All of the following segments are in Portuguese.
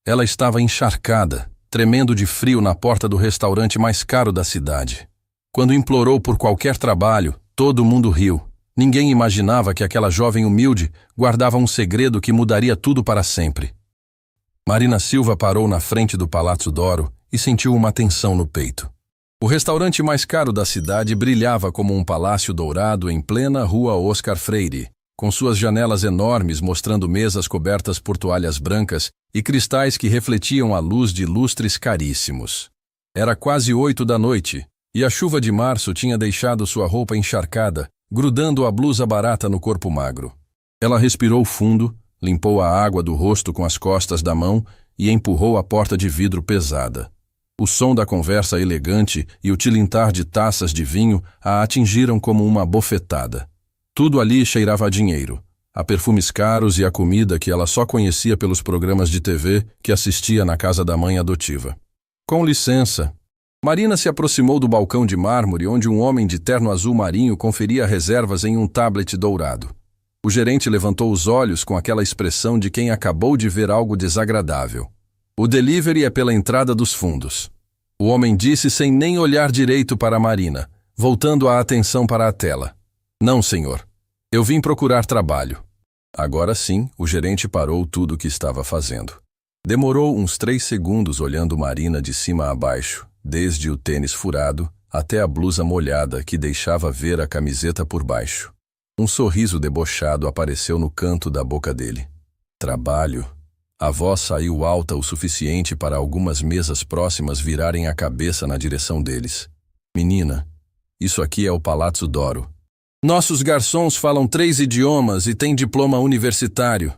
Ela estava encharcada, tremendo de frio na porta do restaurante mais caro da cidade. Quando implorou por qualquer trabalho, todo mundo riu. Ninguém imaginava que aquela jovem humilde guardava um segredo que mudaria tudo para sempre. Marina Silva parou na frente do Palazzo d'Oro e sentiu uma tensão no peito. O restaurante mais caro da cidade brilhava como um palácio dourado em plena rua Oscar Freire, com suas janelas enormes mostrando mesas cobertas por toalhas brancas e cristais que refletiam a luz de lustres caríssimos. Era quase 8 da noite, e a chuva de março tinha deixado sua roupa encharcada, grudando a blusa barata no corpo magro. Ela respirou fundo, limpou a água do rosto com as costas da mão e empurrou a porta de vidro pesada. O som da conversa elegante e o tilintar de taças de vinho a atingiram como uma bofetada. Tudo ali cheirava a dinheiro, a perfumes caros e a comida que ela só conhecia pelos programas de TV que assistia na casa da mãe adotiva. Com licença. Marina se aproximou do balcão de mármore onde um homem de terno azul marinho conferia reservas em um tablet dourado. O gerente levantou os olhos com aquela expressão de quem acabou de ver algo desagradável. O delivery é pela entrada dos fundos. O homem disse sem nem olhar direito para Marina, voltando a atenção para a tela. Não, senhor. Eu vim procurar trabalho. Agora sim, o gerente parou tudo o que estava fazendo. Demorou uns 3 segundos olhando Marina de cima a baixo, desde o tênis furado até a blusa molhada que deixava ver a camiseta por baixo. Um sorriso debochado apareceu no canto da boca dele. Trabalho. A voz saiu alta o suficiente para algumas mesas próximas virarem a cabeça na direção deles. Menina, isso aqui é o Palazzo d'Oro. Nossos garçons falam 3 idiomas e têm diploma universitário.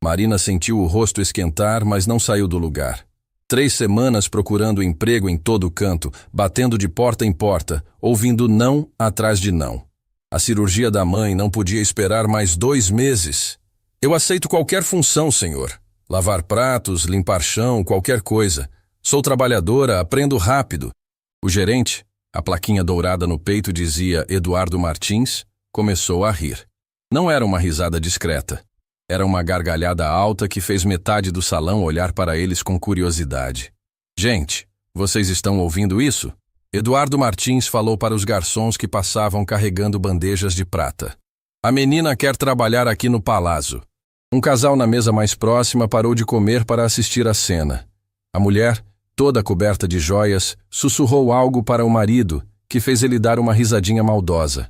Marina sentiu o rosto esquentar, mas não saiu do lugar. 3 semanas procurando emprego em todo canto, batendo de porta em porta, ouvindo não atrás de não. A cirurgia da mãe não podia esperar mais 2 meses. Eu aceito qualquer função, senhor. Lavar pratos, limpar chão, qualquer coisa. Sou trabalhadora, aprendo rápido. O gerente, a plaquinha dourada no peito dizia Eduardo Martins, começou a rir. Não era uma risada discreta. Era uma gargalhada alta que fez metade do salão olhar para eles com curiosidade. Gente, vocês estão ouvindo isso? Eduardo Martins falou para os garçons que passavam carregando bandejas de prata. A menina quer trabalhar aqui no palazzo. Um casal na mesa mais próxima parou de comer para assistir à cena. A mulher, toda coberta de joias, sussurrou algo para o marido, que fez ele dar uma risadinha maldosa.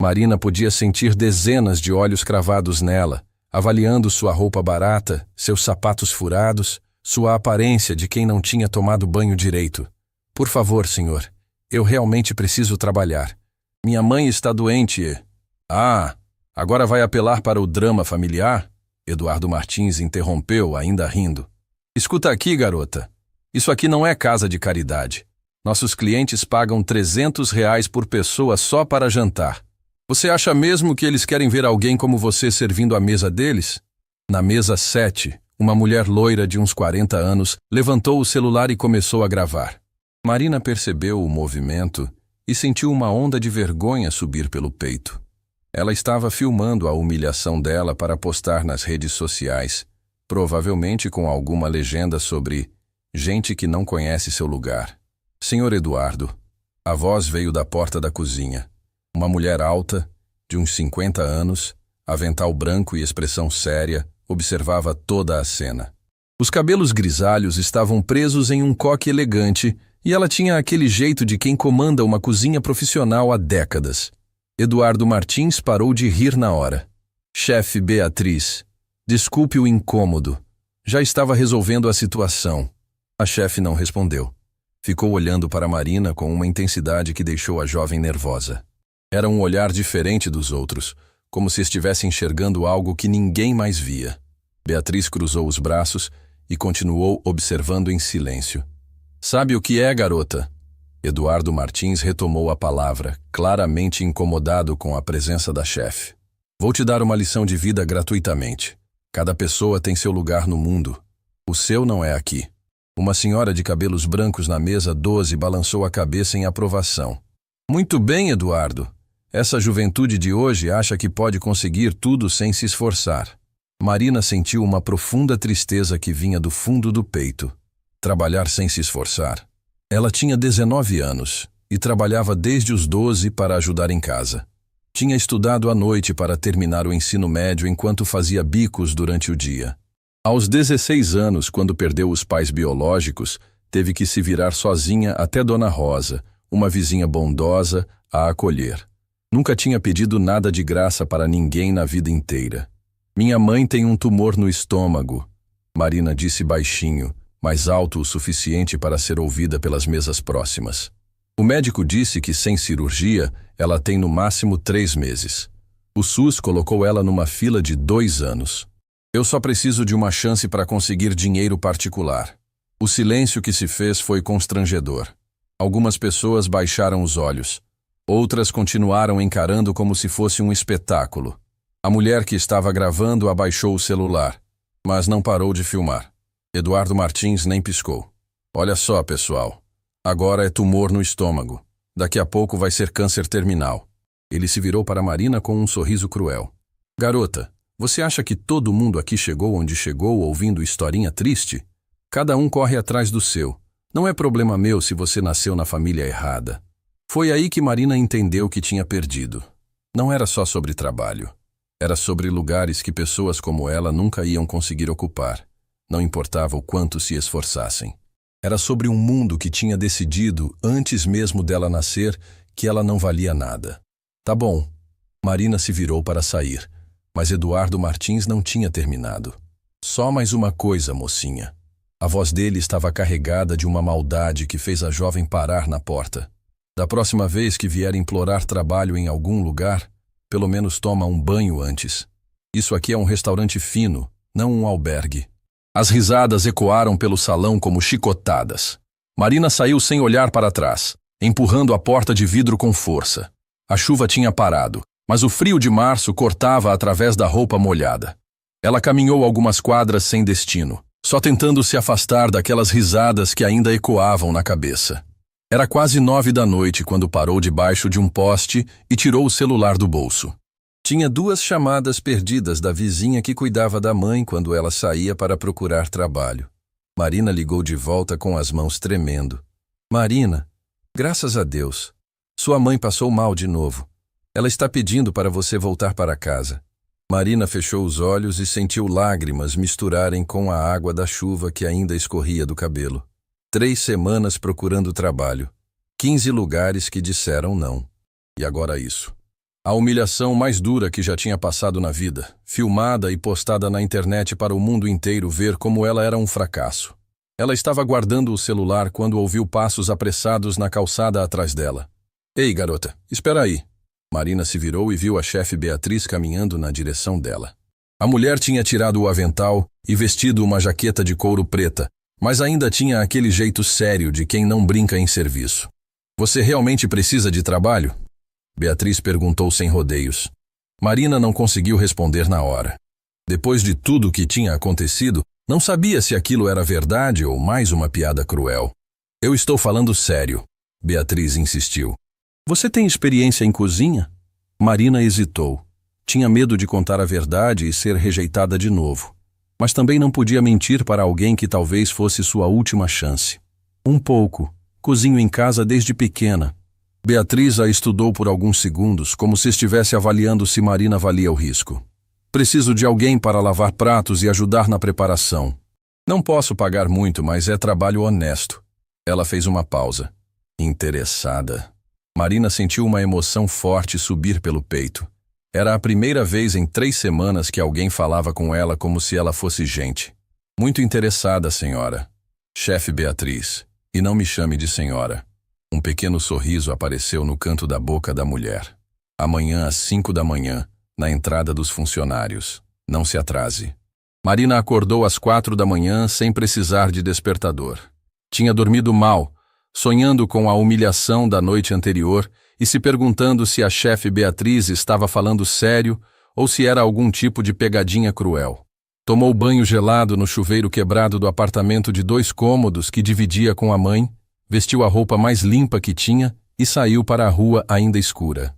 Marina podia sentir dezenas de olhos cravados nela, avaliando sua roupa barata, seus sapatos furados, sua aparência de quem não tinha tomado banho direito. Por favor, senhor, eu realmente preciso trabalhar. Minha mãe está doente e... Ah, agora vai apelar para o drama familiar? Eduardo Martins interrompeu, ainda rindo. Escuta aqui, garota. Isso aqui não é casa de caridade. Nossos clientes pagam R$300 por pessoa só para jantar. Você acha mesmo que eles querem ver alguém como você servindo à mesa deles? Na mesa 7, uma mulher loira de uns 40 anos levantou o celular e começou a gravar. Marina percebeu o movimento e sentiu uma onda de vergonha subir pelo peito. Ela estava filmando a humilhação dela para postar nas redes sociais, provavelmente com alguma legenda sobre gente que não conhece seu lugar. Senhor Eduardo, a voz veio da porta da cozinha. Uma mulher alta, de uns 50 anos, avental branco e expressão séria, observava toda a cena. Os cabelos grisalhos estavam presos em um coque elegante e ela tinha aquele jeito de quem comanda uma cozinha profissional há décadas. Eduardo Martins parou de rir na hora. Chefe Beatriz, desculpe o incômodo. Já estava resolvendo a situação. A chefe não respondeu. Ficou olhando para Marina com uma intensidade que deixou a jovem nervosa. Era um olhar diferente dos outros, como se estivesse enxergando algo que ninguém mais via. Beatriz cruzou os braços e continuou observando em silêncio. Sabe o que é, garota? Eduardo Martins retomou a palavra, claramente incomodado com a presença da chefe. Vou te dar uma lição de vida gratuitamente. Cada pessoa tem seu lugar no mundo. O seu não é aqui. Uma senhora de cabelos brancos na mesa 12 balançou a cabeça em aprovação. Muito bem, Eduardo. Essa juventude de hoje acha que pode conseguir tudo sem se esforçar. Marina sentiu uma profunda tristeza que vinha do fundo do peito. Trabalhar sem se esforçar. Ela tinha 19 anos e trabalhava desde os 12 para ajudar em casa. Tinha estudado à noite para terminar o ensino médio enquanto fazia bicos durante o dia. Aos 16 anos, quando perdeu os pais biológicos, teve que se virar sozinha até Dona Rosa, uma vizinha bondosa, a acolher. Nunca tinha pedido nada de graça para ninguém na vida inteira. Minha mãe tem um tumor no estômago, Marina disse baixinho, mas alto o suficiente para ser ouvida pelas mesas próximas. O médico disse que sem cirurgia, ela tem no máximo 3 meses. O SUS colocou ela numa fila de 2 anos. Eu só preciso de uma chance para conseguir dinheiro particular. O silêncio que se fez foi constrangedor. Algumas pessoas baixaram os olhos. Outras continuaram encarando como se fosse um espetáculo. A mulher que estava gravando abaixou o celular, mas não parou de filmar. Eduardo Martins nem piscou. Olha só, pessoal. Agora é tumor no estômago. Daqui a pouco vai ser câncer terminal. Ele se virou para Marina com um sorriso cruel. Garota, você acha que todo mundo aqui chegou onde chegou ouvindo historinha triste? Cada um corre atrás do seu. Não é problema meu se você nasceu na família errada. Foi aí que Marina entendeu que tinha perdido. Não era só sobre trabalho. Era sobre lugares que pessoas como ela nunca iam conseguir ocupar. Não importava o quanto se esforçassem. Era sobre um mundo que tinha decidido, antes mesmo dela nascer, que ela não valia nada. Tá bom. Marina se virou para sair, mas Eduardo Martins não tinha terminado. Só mais uma coisa, mocinha. A voz dele estava carregada de uma maldade que fez a jovem parar na porta. Da próxima vez que vier implorar trabalho em algum lugar, pelo menos toma um banho antes. Isso aqui é um restaurante fino, não um albergue. As risadas ecoaram pelo salão como chicotadas. Marina saiu sem olhar para trás, empurrando a porta de vidro com força. A chuva tinha parado, mas o frio de março cortava através da roupa molhada. Ela caminhou algumas quadras sem destino, só tentando se afastar daquelas risadas que ainda ecoavam na cabeça. Era quase 9 da noite quando parou debaixo de um poste e tirou o celular do bolso. Tinha 2 chamadas perdidas da vizinha que cuidava da mãe quando ela saía para procurar trabalho. Marina ligou de volta com as mãos tremendo. Marina, graças a Deus. Sua mãe passou mal de novo. Ela está pedindo para você voltar para casa. Marina fechou os olhos e sentiu lágrimas misturarem com a água da chuva que ainda escorria do cabelo. 3 semanas procurando trabalho. 15 lugares que disseram não. E agora isso. A humilhação mais dura que já tinha passado na vida, filmada e postada na internet para o mundo inteiro ver como ela era um fracasso. Ela estava guardando o celular quando ouviu passos apressados na calçada atrás dela. Ei, garota, espera aí. Marina se virou e viu a chefe Beatriz caminhando na direção dela. A mulher tinha tirado o avental e vestido uma jaqueta de couro preta, mas ainda tinha aquele jeito sério de quem não brinca em serviço. Você realmente precisa de trabalho? Beatriz perguntou sem rodeios. Marina não conseguiu responder na hora. Depois de tudo o que tinha acontecido, não sabia se aquilo era verdade ou mais uma piada cruel. Eu estou falando sério, Beatriz insistiu. Você tem experiência em cozinha? Marina hesitou. Tinha medo de contar a verdade e ser rejeitada de novo. Mas também não podia mentir para alguém que talvez fosse sua última chance. Um pouco. Cozinho em casa desde pequena. Beatriz a estudou por alguns segundos, como se estivesse avaliando se Marina valia o risco. Preciso de alguém para lavar pratos e ajudar na preparação. Não posso pagar muito, mas é trabalho honesto. Ela fez uma pausa. Interessada. Marina sentiu uma emoção forte subir pelo peito. Era a primeira vez em 3 semanas que alguém falava com ela como se ela fosse gente. Muito interessada, senhora. Chefe Beatriz. E não me chame de senhora. Um pequeno sorriso apareceu no canto da boca da mulher. Amanhã às 5 da manhã, na entrada dos funcionários. Não se atrase. Marina acordou às 4 da manhã sem precisar de despertador. Tinha dormido mal, sonhando com a humilhação da noite anterior e se perguntando se a chefe Beatriz estava falando sério ou se era algum tipo de pegadinha cruel. Tomou banho gelado no chuveiro quebrado do apartamento de 2 cômodos que dividia com a mãe, vestiu a roupa mais limpa que tinha e saiu para a rua ainda escura.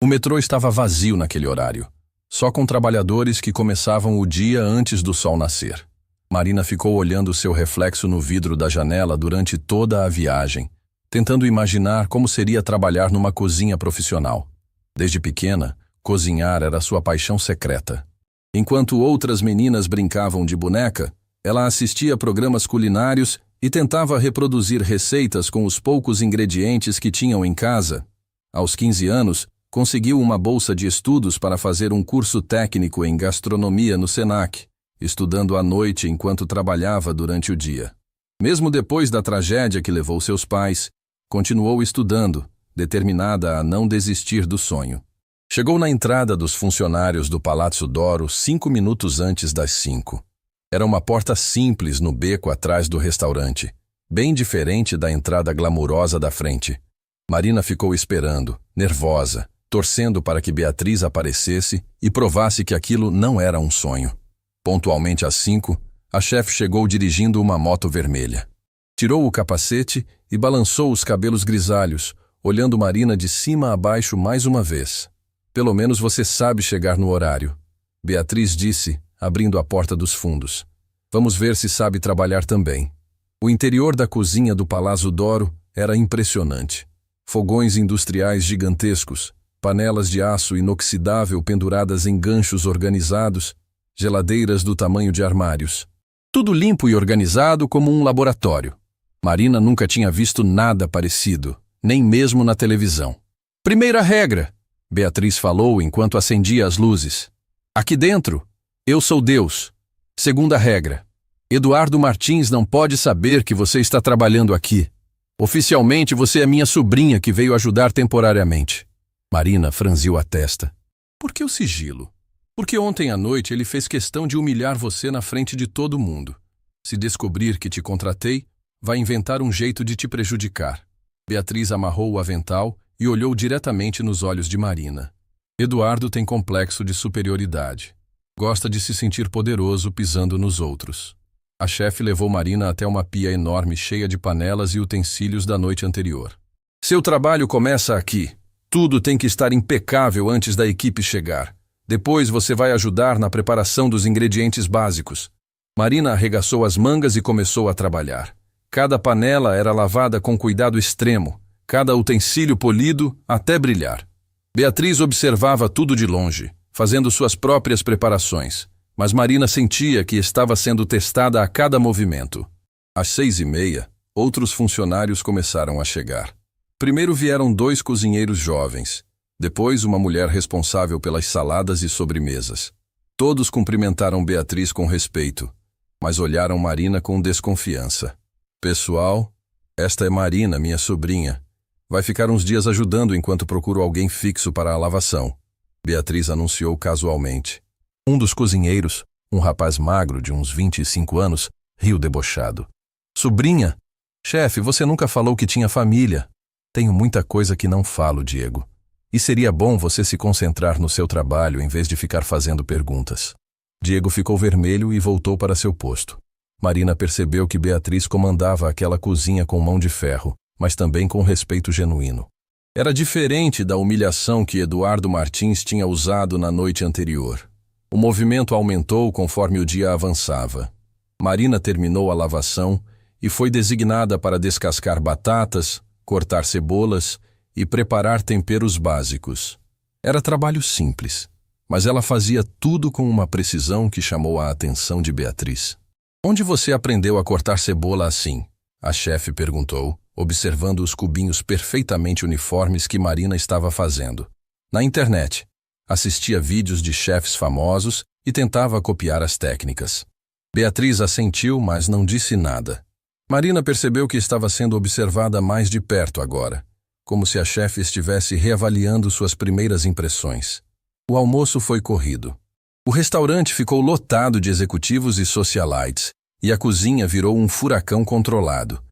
O metrô estava vazio naquele horário. só com trabalhadores que começavam o dia antes do sol nascer. Marina ficou olhando seu reflexo no vidro da janela durante toda a viagem, tentando imaginar como seria trabalhar numa cozinha profissional. Desde pequena, cozinhar era sua paixão secreta. Enquanto outras meninas brincavam de boneca, ela assistia a programas culinários e tentava reproduzir receitas com os poucos ingredientes que tinham em casa. Aos 15 anos, conseguiu uma bolsa de estudos para fazer um curso técnico em gastronomia no Senac, estudando à noite enquanto trabalhava durante o dia. Mesmo depois da tragédia que levou seus pais, continuou estudando, determinada a não desistir do sonho. Chegou na entrada dos funcionários do Palazzo d'Oro 5 minutos antes das 5. Era uma porta simples no beco atrás do restaurante, bem diferente da entrada glamurosa da frente. Marina ficou esperando, nervosa, torcendo para que Beatriz aparecesse e provasse que aquilo não era um sonho. Pontualmente às 5, a chefe chegou dirigindo uma moto vermelha. Tirou o capacete e balançou os cabelos grisalhos, olhando Marina de cima a baixo mais uma vez. Pelo menos você sabe chegar no horário, Beatriz disse, abrindo a porta dos fundos. Vamos ver se sabe trabalhar também. O interior da cozinha do Palazzo d'Oro era impressionante. Fogões industriais gigantescos, panelas de aço inoxidável penduradas em ganchos organizados, geladeiras do tamanho de armários. Tudo limpo e organizado como um laboratório. Marina nunca tinha visto nada parecido, nem mesmo na televisão. Primeira regra, Beatriz falou enquanto acendia as luzes. Aqui dentro, eu sou Deus. Segunda regra, Eduardo Martins não pode saber que você está trabalhando aqui. Oficialmente você é minha sobrinha que veio ajudar temporariamente. Marina franziu a testa. Por que o sigilo? Porque ontem à noite ele fez questão de humilhar você na frente de todo mundo. Se descobrir que te contratei, vai inventar um jeito de te prejudicar. Beatriz amarrou o avental e olhou diretamente nos olhos de Marina. Eduardo tem complexo de superioridade. Gosta de se sentir poderoso pisando nos outros. A chefe levou Marina até uma pia enorme cheia de panelas e utensílios da noite anterior. Seu trabalho começa aqui. Tudo tem que estar impecável antes da equipe chegar. Depois você vai ajudar na preparação dos ingredientes básicos. Marina arregaçou as mangas e começou a trabalhar. Cada panela era lavada com cuidado extremo, cada utensílio polido até brilhar. Beatriz observava tudo de longe, fazendo suas próprias preparações, mas Marina sentia que estava sendo testada a cada movimento. Às 6h30, outros funcionários começaram a chegar. Primeiro vieram 2 cozinheiros jovens, depois uma mulher responsável pelas saladas e sobremesas. Todos cumprimentaram Beatriz com respeito, mas olharam Marina com desconfiança. Pessoal, esta é Marina, minha sobrinha. Vai ficar uns dias ajudando enquanto procuro alguém fixo para a lavação, Beatriz anunciou casualmente. Um dos cozinheiros, um rapaz magro de uns 25 anos, riu debochado. Sobrinha? Chefe, você nunca falou que tinha família. Tenho muita coisa que não falo, Diego. E seria bom você se concentrar no seu trabalho em vez de ficar fazendo perguntas. Diego ficou vermelho e voltou para seu posto. Marina percebeu que Beatriz comandava aquela cozinha com mão de ferro, mas também com respeito genuíno. Era diferente da humilhação que Eduardo Martins tinha usado na noite anterior. O movimento aumentou conforme o dia avançava. Marina terminou a lavação e foi designada para descascar batatas, cortar cebolas e preparar temperos básicos. Era trabalho simples, mas ela fazia tudo com uma precisão que chamou a atenção de Beatriz. Onde você aprendeu a cortar cebola assim? A chefe perguntou, observando os cubinhos perfeitamente uniformes que Marina estava fazendo. Na internet. Assistia vídeos de chefes famosos e tentava copiar as técnicas. Beatriz assentiu, mas não disse nada. Marina percebeu que estava sendo observada mais de perto agora, como se a chefe estivesse reavaliando suas primeiras impressões. O almoço foi corrido. O restaurante ficou lotado de executivos e socialites, e a cozinha virou um furacão controlado.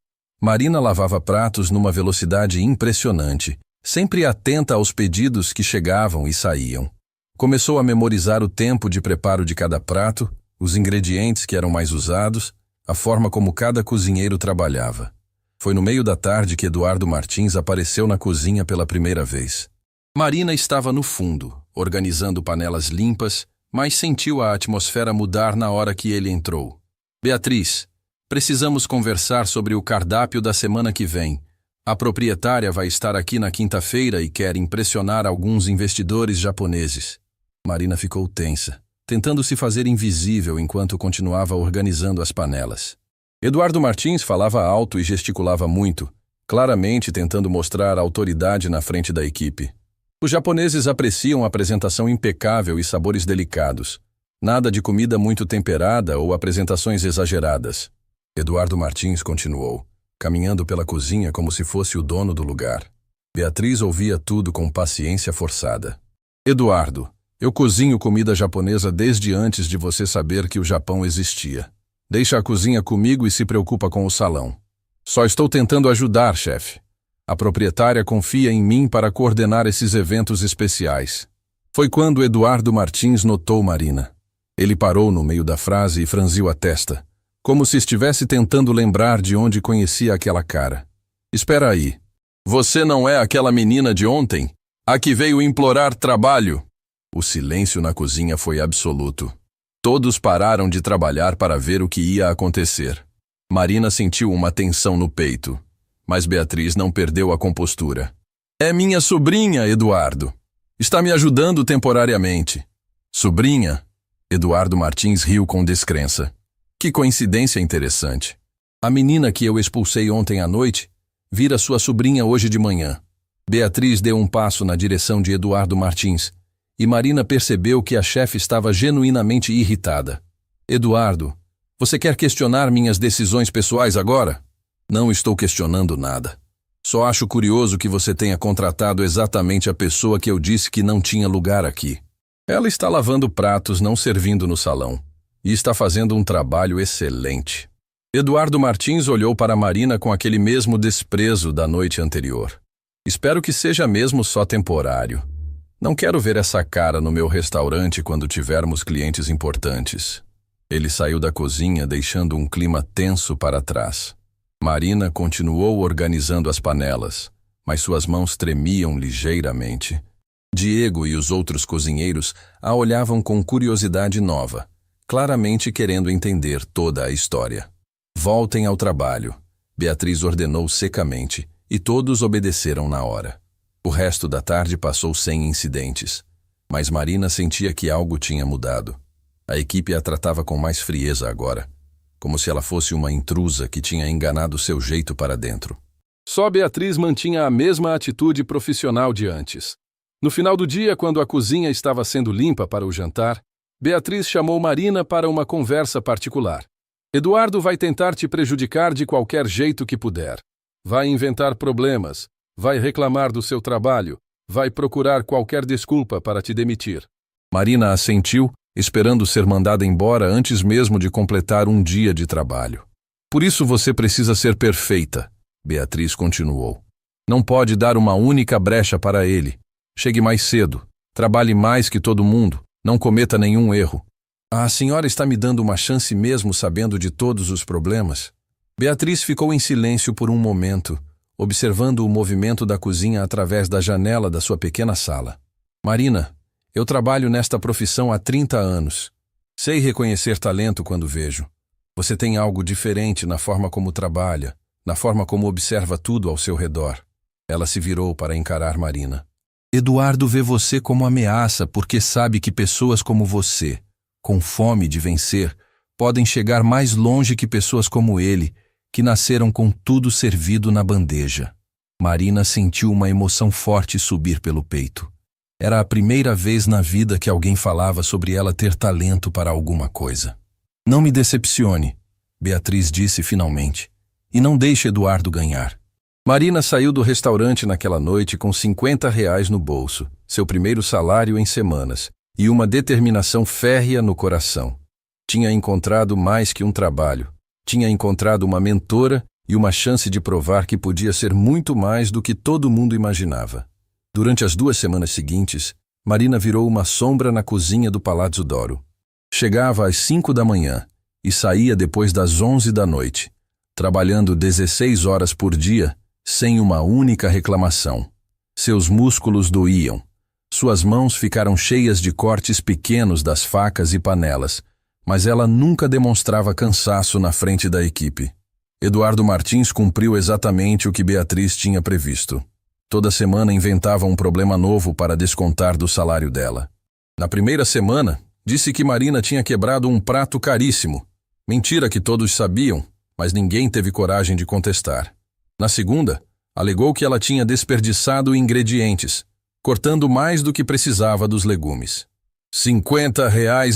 Marina lavava pratos numa velocidade impressionante, sempre atenta aos pedidos que chegavam e saíam. Começou a memorizar o tempo de preparo de cada prato, os ingredientes que eram mais usados, a forma como cada cozinheiro trabalhava. Foi no meio da tarde que Eduardo Martins apareceu na cozinha pela primeira vez. Marina estava no fundo, organizando panelas limpas, mas sentiu a atmosfera mudar na hora que ele entrou. Beatriz, precisamos conversar sobre o cardápio da semana que vem. A proprietária vai estar aqui na quinta-feira e quer impressionar alguns investidores japoneses. Marina ficou tensa, tentando se fazer invisível enquanto continuava organizando as panelas. Eduardo Martins falava alto e gesticulava muito, claramente tentando mostrar autoridade na frente da equipe. Os japoneses apreciam a apresentação impecável e sabores delicados. Nada de comida muito temperada ou apresentações exageradas. Eduardo Martins continuou, caminhando pela cozinha como se fosse o dono do lugar. Beatriz ouvia tudo com paciência forçada. Eduardo, eu cozinho comida japonesa desde antes de você saber que o Japão existia. Deixa a cozinha comigo e se preocupa com o salão. Só estou tentando ajudar, chefe. A proprietária confia em mim para coordenar esses eventos especiais. Foi quando Eduardo Martins notou Marina. Ele parou no meio da frase e franziu a testa, como se estivesse tentando lembrar de onde conhecia aquela cara. Espera aí. Você não é aquela menina de ontem? A que veio implorar trabalho? O silêncio na cozinha foi absoluto. Todos pararam de trabalhar para ver o que ia acontecer. Marina sentiu uma tensão no peito. Mas Beatriz não perdeu a compostura. É minha sobrinha, Eduardo. Está me ajudando temporariamente. Sobrinha? Eduardo Martins riu com descrença. Que coincidência interessante. A menina que eu expulsei ontem à noite vira sua sobrinha hoje de manhã. Beatriz deu um passo na direção de Eduardo Martins e Marina percebeu que a chefe estava genuinamente irritada. Eduardo, você quer questionar minhas decisões pessoais agora? Não estou questionando nada. Só acho curioso que você tenha contratado exatamente a pessoa que eu disse que não tinha lugar aqui. Ela está lavando pratos, não servindo no salão, e está fazendo um trabalho excelente. Eduardo Martins olhou para Marina com aquele mesmo desprezo da noite anterior. Espero que seja mesmo só temporário. Não quero ver essa cara no meu restaurante quando tivermos clientes importantes. Ele saiu da cozinha, deixando um clima tenso para trás. Marina continuou organizando as panelas, mas suas mãos tremiam ligeiramente. Diego e os outros cozinheiros a olhavam com curiosidade nova, claramente querendo entender toda a história. Voltem ao trabalho, Beatriz ordenou secamente, e todos obedeceram na hora. O resto da tarde passou sem incidentes, mas Marina sentia que algo tinha mudado. A equipe a tratava com mais frieza agora, como se ela fosse uma intrusa que tinha enganado seu jeito para dentro. Só Beatriz mantinha a mesma atitude profissional de antes. No final do dia, quando a cozinha estava sendo limpa para o jantar, Beatriz chamou Marina para uma conversa particular. Eduardo vai tentar te prejudicar de qualquer jeito que puder. Vai inventar problemas, vai reclamar do seu trabalho, vai procurar qualquer desculpa para te demitir. Marina assentiu, esperando ser mandada embora antes mesmo de completar um dia de trabalho. Por isso você precisa ser perfeita, Beatriz continuou. Não pode dar uma única brecha para ele. Chegue mais cedo, trabalhe mais que todo mundo, não cometa nenhum erro. A senhora está me dando uma chance mesmo sabendo de todos os problemas? Beatriz ficou em silêncio por um momento, observando o movimento da cozinha através da janela da sua pequena sala. Marina, eu trabalho nesta profissão há 30 anos. Sei reconhecer talento quando vejo. Você tem algo diferente na forma como trabalha, na forma como observa tudo ao seu redor. Ela se virou para encarar Marina. Eduardo vê você como ameaça porque sabe que pessoas como você, com fome de vencer, podem chegar mais longe que pessoas como ele, que nasceram com tudo servido na bandeja. Marina sentiu uma emoção forte subir pelo peito. Era a primeira vez na vida que alguém falava sobre ela ter talento para alguma coisa. Não me decepcione, Beatriz disse finalmente, e não deixe Eduardo ganhar. Marina saiu do restaurante naquela noite com R$ 50 no bolso, seu primeiro salário em semanas, e uma determinação férrea no coração. Tinha encontrado mais que um trabalho. Tinha encontrado uma mentora e uma chance de provar que podia ser muito mais do que todo mundo imaginava. Durante as 2 semanas seguintes, Marina virou uma sombra na cozinha do Palazzo d'Oro. Chegava às 5 da manhã e saía depois das 11 da noite, trabalhando 16 horas por dia, sem uma única reclamação. Seus músculos doíam. Suas mãos ficaram cheias de cortes pequenos das facas e panelas, mas ela nunca demonstrava cansaço na frente da equipe. Eduardo Martins cumpriu exatamente o que Beatriz tinha previsto. Toda semana inventava um problema novo para descontar do salário dela. Na primeira semana, disse que Marina tinha quebrado um prato caríssimo. Mentira que todos sabiam, mas ninguém teve coragem de contestar. Na segunda, alegou que ela tinha desperdiçado ingredientes, cortando mais do que precisava dos legumes. R$ 50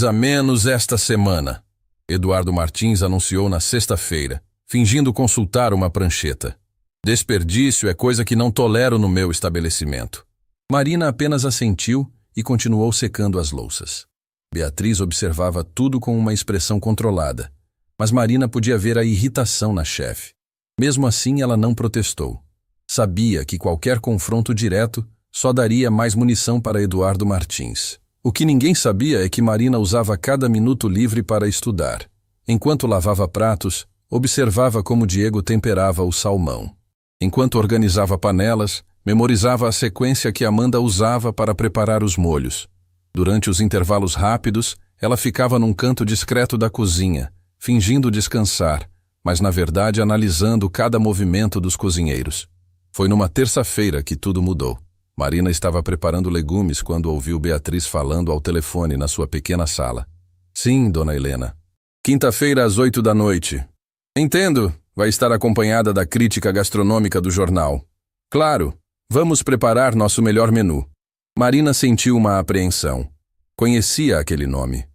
a menos esta semana, Eduardo Martins anunciou na sexta-feira, fingindo consultar uma prancheta. Desperdício é coisa que não tolero no meu estabelecimento. Marina apenas assentiu e continuou secando as louças. Beatriz observava tudo com uma expressão controlada, mas Marina podia ver a irritação na chefe. Mesmo assim, ela não protestou. Sabia que qualquer confronto direto só daria mais munição para Eduardo Martins. O que ninguém sabia é que Marina usava cada minuto livre para estudar. Enquanto lavava pratos, observava como Diego temperava o salmão. Enquanto organizava panelas, memorizava a sequência que Amanda usava para preparar os molhos. Durante os intervalos rápidos, ela ficava num canto discreto da cozinha, fingindo descansar, mas na verdade analisando cada movimento dos cozinheiros. Foi numa terça-feira que tudo mudou. Marina estava preparando legumes quando ouviu Beatriz falando ao telefone na sua pequena sala. Sim, dona Helena. Quinta-feira às 8 da noite. Entendo, vai estar acompanhada da crítica gastronômica do jornal. Claro, vamos preparar nosso melhor menu. Marina sentiu uma apreensão. Conhecia aquele nome.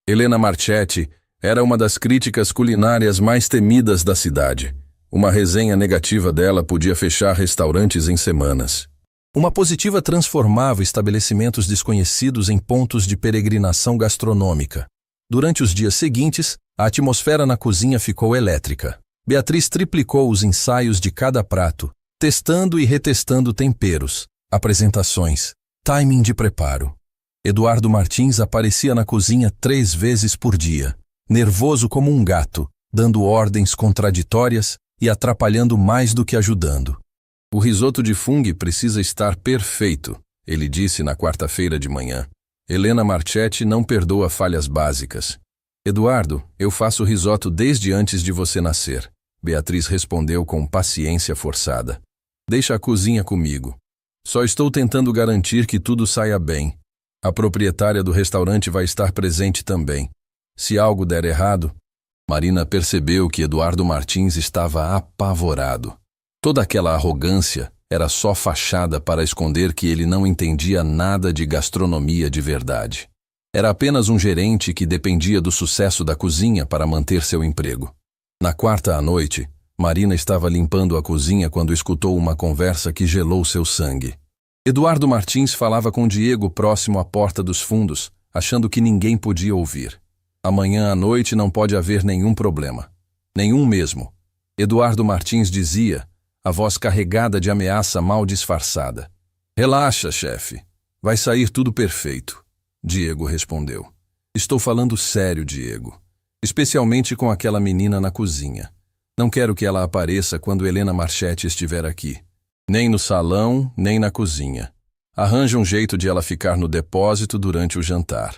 Helena Marchetti era uma das críticas culinárias mais temidas da cidade. Uma resenha negativa dela podia fechar restaurantes em semanas. Uma positiva transformava estabelecimentos desconhecidos em pontos de peregrinação gastronômica. Durante os dias seguintes, a atmosfera na cozinha ficou elétrica. Beatriz triplicou os ensaios de cada prato, testando e retestando temperos, apresentações, timing de preparo. Eduardo Martins aparecia na cozinha 3 vezes por dia, nervoso como um gato, dando ordens contraditórias e atrapalhando mais do que ajudando. O risoto de fungo precisa estar perfeito, ele disse na quarta-feira de manhã. Helena Marchetti não perdoa falhas básicas. Eduardo, eu faço risoto desde antes de você nascer. Beatriz respondeu com paciência forçada. Deixa a cozinha comigo. Só estou tentando garantir que tudo saia bem. A proprietária do restaurante vai estar presente também. Se algo der errado... Marina percebeu que Eduardo Martins estava apavorado. Toda aquela arrogância era só fachada para esconder que ele não entendia nada de gastronomia de verdade. Era apenas um gerente que dependia do sucesso da cozinha para manter seu emprego. Na quarta à noite, Marina estava limpando a cozinha quando escutou uma conversa que gelou seu sangue. Eduardo Martins falava com Diego próximo à porta dos fundos, achando que ninguém podia ouvir. Amanhã à noite não pode haver nenhum problema. Nenhum mesmo. Eduardo Martins dizia, a voz carregada de ameaça mal disfarçada. Relaxa, chefe. Vai sair tudo perfeito. Diego respondeu. Estou falando sério, Diego. Especialmente com aquela menina na cozinha. Não quero que ela apareça quando Helena Marchetti estiver aqui. Nem no salão, nem na cozinha. Arranja um jeito de ela ficar no depósito durante o jantar.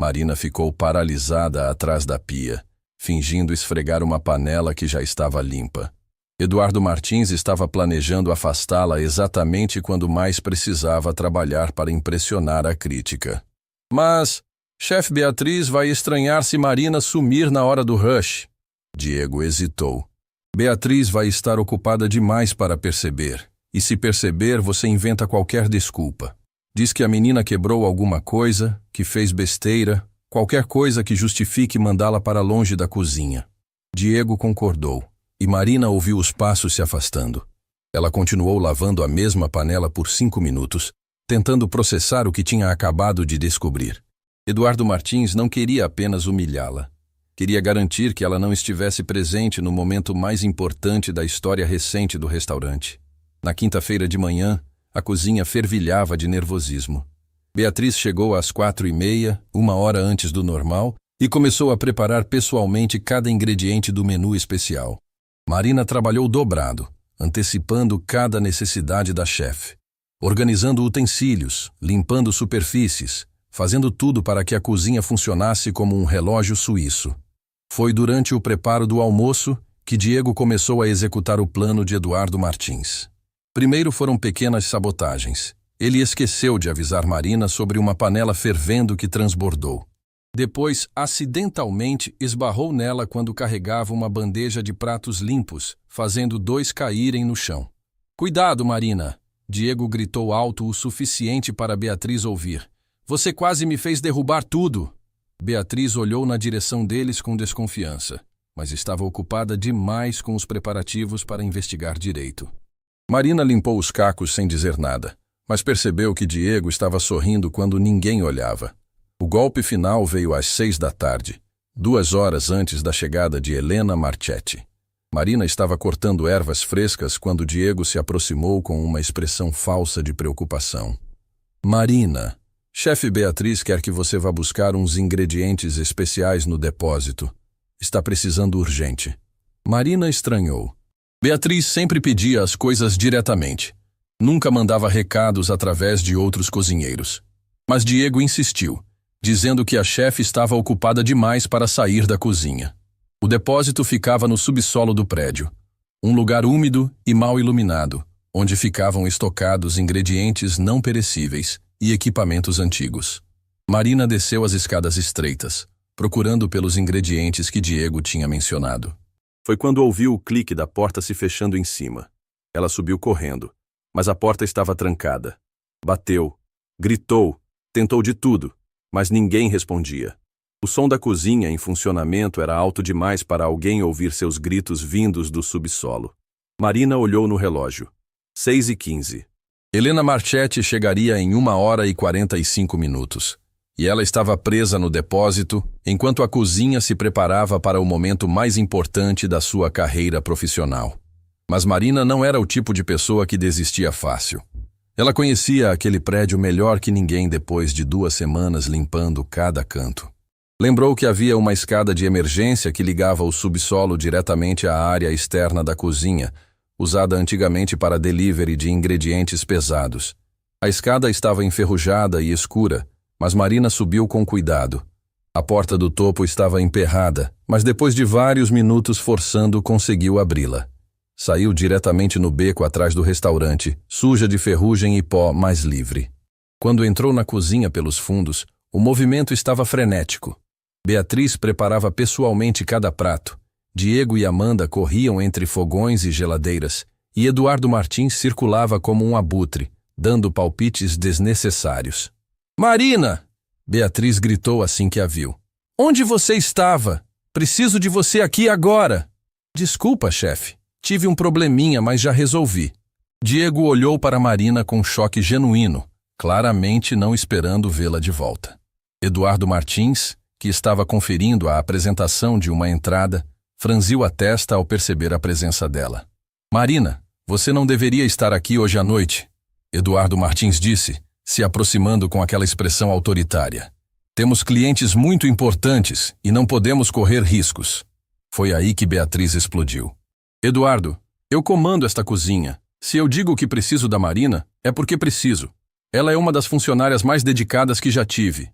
Marina ficou paralisada atrás da pia, fingindo esfregar uma panela que já estava limpa. Eduardo Martins estava planejando afastá-la exatamente quando mais precisava trabalhar para impressionar a crítica. Mas, chefe Beatriz vai estranhar se Marina sumir na hora do rush. Diego hesitou. Beatriz vai estar ocupada demais para perceber, e se perceber, você inventa qualquer desculpa. Diz que a menina quebrou alguma coisa, que fez besteira, qualquer coisa que justifique mandá-la para longe da cozinha. Diego concordou. E Marina ouviu os passos se afastando. Ela continuou lavando a mesma panela por 5 minutos, tentando processar o que tinha acabado de descobrir. Eduardo Martins não queria apenas humilhá-la. Queria garantir que ela não estivesse presente no momento mais importante da história recente do restaurante. Na quinta-feira de manhã, a cozinha fervilhava de nervosismo. Beatriz chegou às 4h30, 1 hora antes do normal, e começou a preparar pessoalmente cada ingrediente do menu especial. Marina trabalhou dobrado, antecipando cada necessidade da chefe. organizando utensílios, limpando superfícies, fazendo tudo para que a cozinha funcionasse como um relógio suíço. Foi durante o preparo do almoço que Diego começou a executar o plano de Eduardo Martins. Primeiro foram pequenas sabotagens. Ele esqueceu de avisar Marina sobre uma panela fervendo que transbordou. Depois, acidentalmente, esbarrou nela quando carregava uma bandeja de pratos limpos, fazendo 2 caírem no chão. "Cuidado, Marina!" Diego gritou alto o suficiente para Beatriz ouvir. "Você quase me fez derrubar tudo!" Beatriz olhou na direção deles com desconfiança, mas estava ocupada demais com os preparativos para investigar direito. Marina limpou os cacos sem dizer nada, mas percebeu que Diego estava sorrindo quando ninguém olhava. O golpe final veio às 6 da tarde, 2 horas antes da chegada de Helena Marchetti. Marina estava cortando ervas frescas quando Diego se aproximou com uma expressão falsa de preocupação. "Marina, chefe Beatriz quer que você vá buscar uns ingredientes especiais no depósito. Está precisando urgente." Marina estranhou. Beatriz sempre pedia as coisas diretamente. Nunca mandava recados através de outros cozinheiros. Mas Diego insistiu, dizendo que a chefe estava ocupada demais para sair da cozinha. O depósito ficava no subsolo do prédio, um lugar úmido e mal iluminado, onde ficavam estocados ingredientes não perecíveis e equipamentos antigos. Marina desceu as escadas estreitas, procurando pelos ingredientes que Diego tinha mencionado. Foi quando ouviu o clique da porta se fechando em cima. Ela subiu correndo, mas a porta estava trancada. Bateu, gritou, tentou de tudo, mas ninguém respondia. O som da cozinha em funcionamento era alto demais para alguém ouvir seus gritos vindos do subsolo. Marina olhou no relógio. 6h15. Helena Marchetti chegaria em 1h45, e ela estava presa no depósito enquanto a cozinha se preparava para o momento mais importante da sua carreira profissional. Mas Marina não era o tipo de pessoa que desistia fácil. Ela conhecia aquele prédio melhor que ninguém depois de 2 semanas limpando cada canto. Lembrou que havia uma escada de emergência que ligava o subsolo diretamente à área externa da cozinha, usada antigamente para delivery de ingredientes pesados. A escada estava enferrujada e escura, mas Marina subiu com cuidado. A porta do topo estava emperrada, mas depois de vários minutos forçando, conseguiu abri-la. Saiu diretamente no beco atrás do restaurante, suja de ferrugem e pó, mas livre. Quando entrou na cozinha pelos fundos, o movimento estava frenético. Beatriz preparava pessoalmente cada prato. Diego e Amanda corriam entre fogões e geladeiras, e Eduardo Martins circulava como um abutre, dando palpites desnecessários. "Marina!" Beatriz gritou assim que a viu. "Onde você estava? Preciso de você aqui agora!" "Desculpa, chefe. Tive um probleminha, mas já resolvi." Diego olhou para Marina com choque genuíno, claramente não esperando vê-la de volta. Eduardo Martins, que estava conferindo a apresentação de uma entrada, franziu a testa ao perceber a presença dela. "Marina, você não deveria estar aqui hoje à noite", Eduardo Martins disse, se aproximando com aquela expressão autoritária. "Temos clientes muito importantes e não podemos correr riscos." Foi aí que Beatriz explodiu. "Eduardo, eu comando esta cozinha. Se eu digo que preciso da Marina, é porque preciso. Ela é uma das funcionárias mais dedicadas que já tive.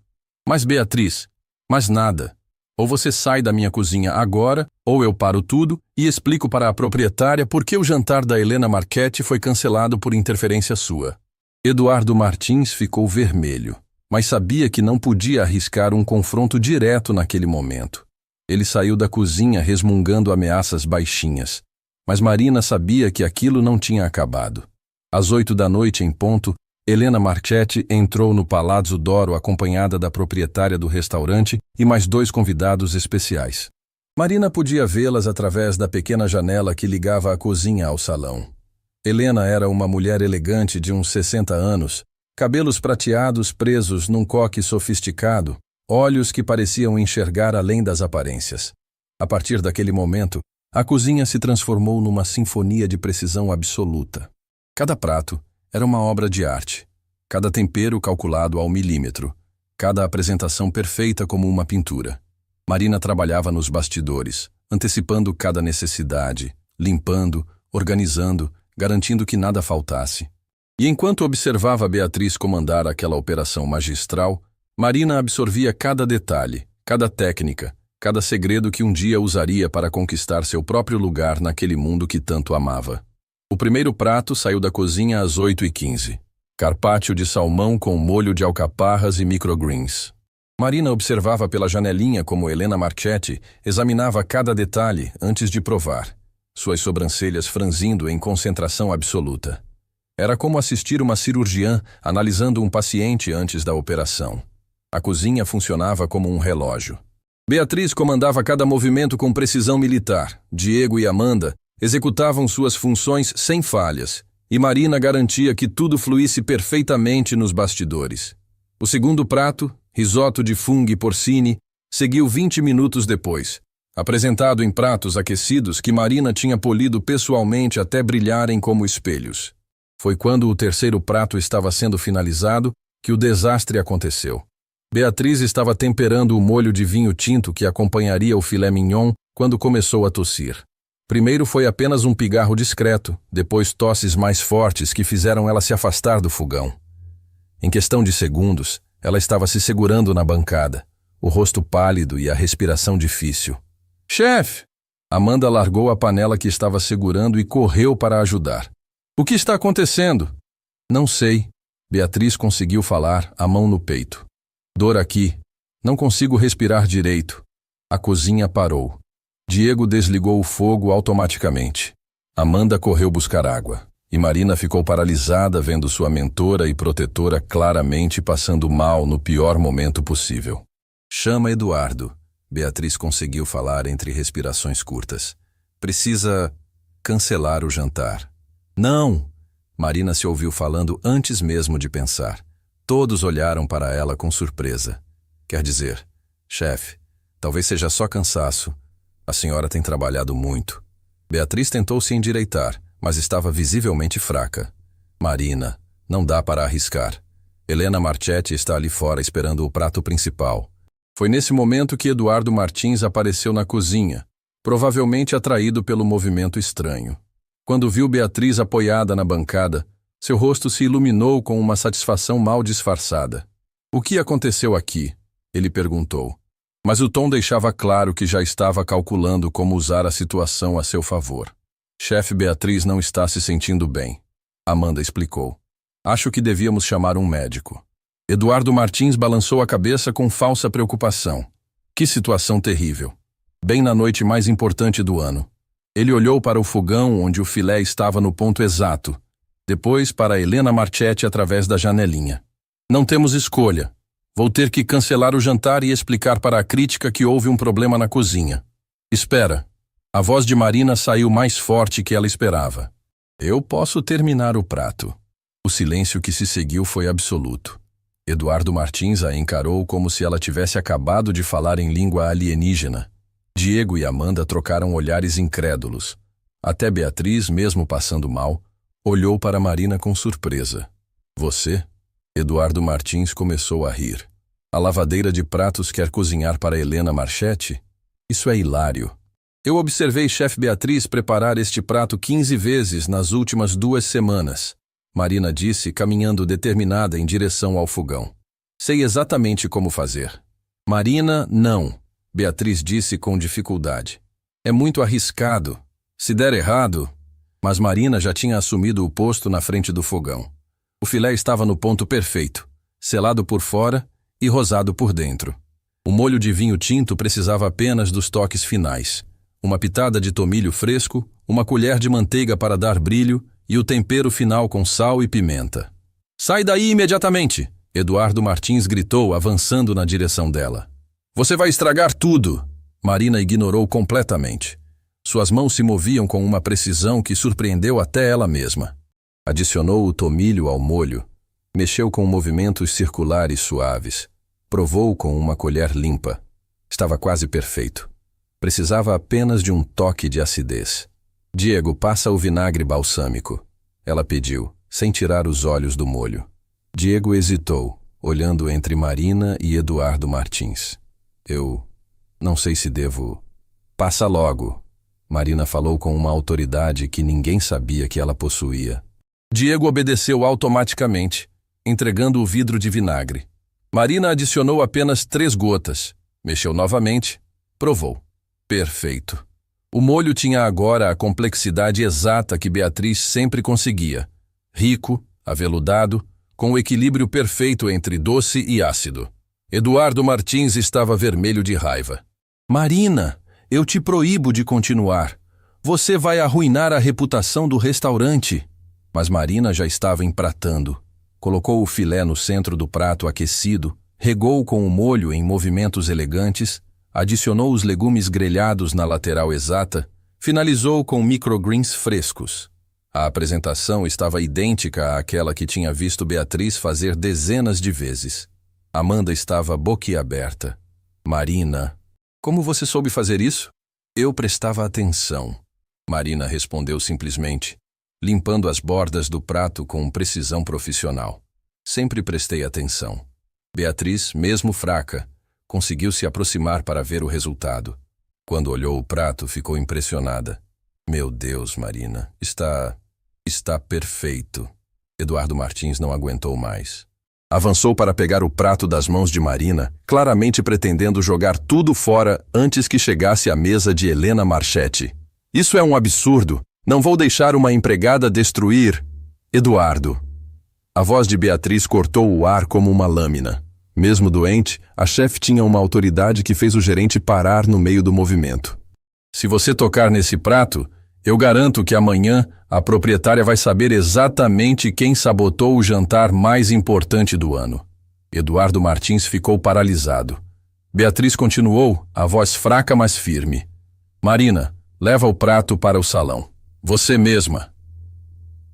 Mas Beatriz, mais nada. Ou você sai da minha cozinha agora, ou eu paro tudo e explico para a proprietária por que o jantar da Helena Marchetti foi cancelado por interferência sua." Eduardo Martins ficou vermelho, mas sabia que não podia arriscar um confronto direto naquele momento. Ele saiu da cozinha resmungando ameaças baixinhas, mas Marina sabia que aquilo não tinha acabado. Às 8 da noite em ponto, Helena Marchetti entrou no Palazzo d'Oro acompanhada da proprietária do restaurante e mais 2 convidados especiais. Marina podia vê-las através da pequena janela que ligava a cozinha ao salão. Helena era uma mulher elegante de uns 60 anos, cabelos prateados presos num coque sofisticado, olhos que pareciam enxergar além das aparências. A partir daquele momento, a cozinha se transformou numa sinfonia de precisão absoluta. Cada prato era uma obra de arte, cada tempero calculado ao milímetro, cada apresentação perfeita como uma pintura. Marina trabalhava nos bastidores, antecipando cada necessidade, limpando, organizando, garantindo que nada faltasse. E enquanto observava Beatriz comandar aquela operação magistral, Marina absorvia cada detalhe, cada técnica, cada segredo que um dia usaria para conquistar seu próprio lugar naquele mundo que tanto amava. O primeiro prato saiu da cozinha às 8h15. Carpaccio de salmão com molho de alcaparras e microgreens. Marina observava pela janelinha como Elena Marchetti examinava cada detalhe antes de provar, suas sobrancelhas franzindo em concentração absoluta. Era como assistir uma cirurgiã analisando um paciente antes da operação. A cozinha funcionava como um relógio. Beatriz comandava cada movimento com precisão militar. Diego e Amanda executavam suas funções sem falhas, e Marina garantia que tudo fluísse perfeitamente nos bastidores. O segundo prato, risoto de funghi porcini, seguiu 20 minutos depois, apresentado em pratos aquecidos que Marina tinha polido pessoalmente até brilharem como espelhos. Foi quando o terceiro prato estava sendo finalizado que o desastre aconteceu. Beatriz estava temperando o molho de vinho tinto que acompanharia o filé mignon quando começou a tossir. Primeiro foi apenas um pigarro discreto, depois tosses mais fortes que fizeram ela se afastar do fogão. Em questão de segundos, ela estava se segurando na bancada, o rosto pálido e a respiração difícil. «Chefe!» Amanda largou a panela que estava segurando e correu para ajudar. «O que está acontecendo?» «Não sei». Beatriz conseguiu falar, a mão no peito. «Dor aqui. Não consigo respirar direito». A cozinha parou. Diego desligou o fogo automaticamente. Amanda correu buscar água. E Marina ficou paralisada vendo sua mentora e protetora claramente passando mal no pior momento possível. «Chama Eduardo», Beatriz conseguiu falar entre respirações curtas. «Precisa cancelar o jantar». «Não!» Marina se ouviu falando antes mesmo de pensar. Todos olharam para ela com surpresa. «Quer dizer, chefe, talvez seja só cansaço. A senhora tem trabalhado muito». Beatriz tentou se endireitar, mas estava visivelmente fraca. «Marina, não dá para arriscar. Elena Marchetti está ali fora esperando o prato principal». Foi nesse momento que Eduardo Martins apareceu na cozinha, provavelmente atraído pelo movimento estranho. Quando viu Beatriz apoiada na bancada, seu rosto se iluminou com uma satisfação mal disfarçada. «O que aconteceu aqui?» ele perguntou. Mas o tom deixava claro que já estava calculando como usar a situação a seu favor. «Chefe, Beatriz não está se sentindo bem», Amanda explicou. «Acho que devíamos chamar um médico». Eduardo Martins balançou a cabeça com falsa preocupação. Que situação terrível. Bem na noite mais importante do ano. Ele olhou para o fogão onde o filé estava no ponto exato, depois para Elena Marchetti através da janelinha. «Não temos escolha. Vou ter que cancelar o jantar e explicar para a crítica que houve um problema na cozinha». «Espera». A voz de Marina saiu mais forte que ela esperava. «Eu posso terminar o prato». O silêncio que se seguiu foi absoluto. Eduardo Martins a encarou como se ela tivesse acabado de falar em língua alienígena. Diego e Amanda trocaram olhares incrédulos. Até Beatriz, mesmo passando mal, olhou para Marina com surpresa. «Você?» Eduardo Martins começou a rir. «A lavadeira de pratos quer cozinhar para Elena Marchetti? Isso é hilário. Eu observei chefe Beatriz preparar este prato 15 vezes nas últimas 2 semanas», Marina disse, caminhando determinada em direção ao fogão. «Sei exatamente como fazer». «Marina, não», Beatriz disse com dificuldade. «É muito arriscado. Se der errado...» Mas Marina já tinha assumido o posto na frente do fogão. O filé estava no ponto perfeito, selado por fora e rosado por dentro. O molho de vinho tinto precisava apenas dos toques finais. Uma pitada de tomilho fresco, uma colher de manteiga para dar brilho e o tempero final com sal e pimenta. «Sai daí imediatamente!» Eduardo Martins gritou, avançando na direção dela. «Você vai estragar tudo!» Marina ignorou completamente. Suas mãos se moviam com uma precisão que surpreendeu até ela mesma. Adicionou o tomilho ao molho, mexeu com movimentos circulares suaves, provou com uma colher limpa. Estava quase perfeito. Precisava apenas de um toque de acidez. «Diego, passa o vinagre balsâmico», ela pediu, sem tirar os olhos do molho. Diego hesitou, olhando entre Marina e Eduardo Martins. «Eu não sei se devo...» «Passa logo», Marina falou com uma autoridade que ninguém sabia que ela possuía. Diego obedeceu automaticamente, entregando o vidro de vinagre. Marina adicionou apenas 3 gotas, mexeu novamente, provou. Perfeito. O molho tinha agora a complexidade exata que Beatriz sempre conseguia. Rico, aveludado, com o equilíbrio perfeito entre doce e ácido. Eduardo Martins estava vermelho de raiva. Marina, eu te proíbo de continuar. Você vai arruinar a reputação do restaurante. Mas Marina já estava empratando. Colocou o filé no centro do prato aquecido, regou com o molho em movimentos elegantes, adicionou os legumes grelhados na lateral exata, finalizou com microgreens frescos. A apresentação estava idêntica àquela que tinha visto Beatriz fazer dezenas de vezes. Amanda estava boquiaberta. Marina, como você soube fazer isso? Eu prestava atenção. Marina respondeu simplesmente, limpando as bordas do prato com precisão profissional. Sempre prestei atenção. Beatriz, mesmo fraca, conseguiu se aproximar para ver o resultado. Quando olhou o prato, ficou impressionada. Meu Deus, Marina, está perfeito. Eduardo Martins não aguentou mais. Avançou para pegar o prato das mãos de Marina, claramente pretendendo jogar tudo fora antes que chegasse à mesa de Helena Marchetti. Isso é um absurdo. Não vou deixar uma empregada destruir. Eduardo. A voz de Beatriz cortou o ar como uma lâmina. Mesmo doente, a chefe tinha uma autoridade que fez o gerente parar no meio do movimento. Se você tocar nesse prato, eu garanto que amanhã a proprietária vai saber exatamente quem sabotou o jantar mais importante do ano. Eduardo Martins ficou paralisado. Beatriz continuou, a voz fraca mas firme. Marina, leva o prato para o salão. Você mesma.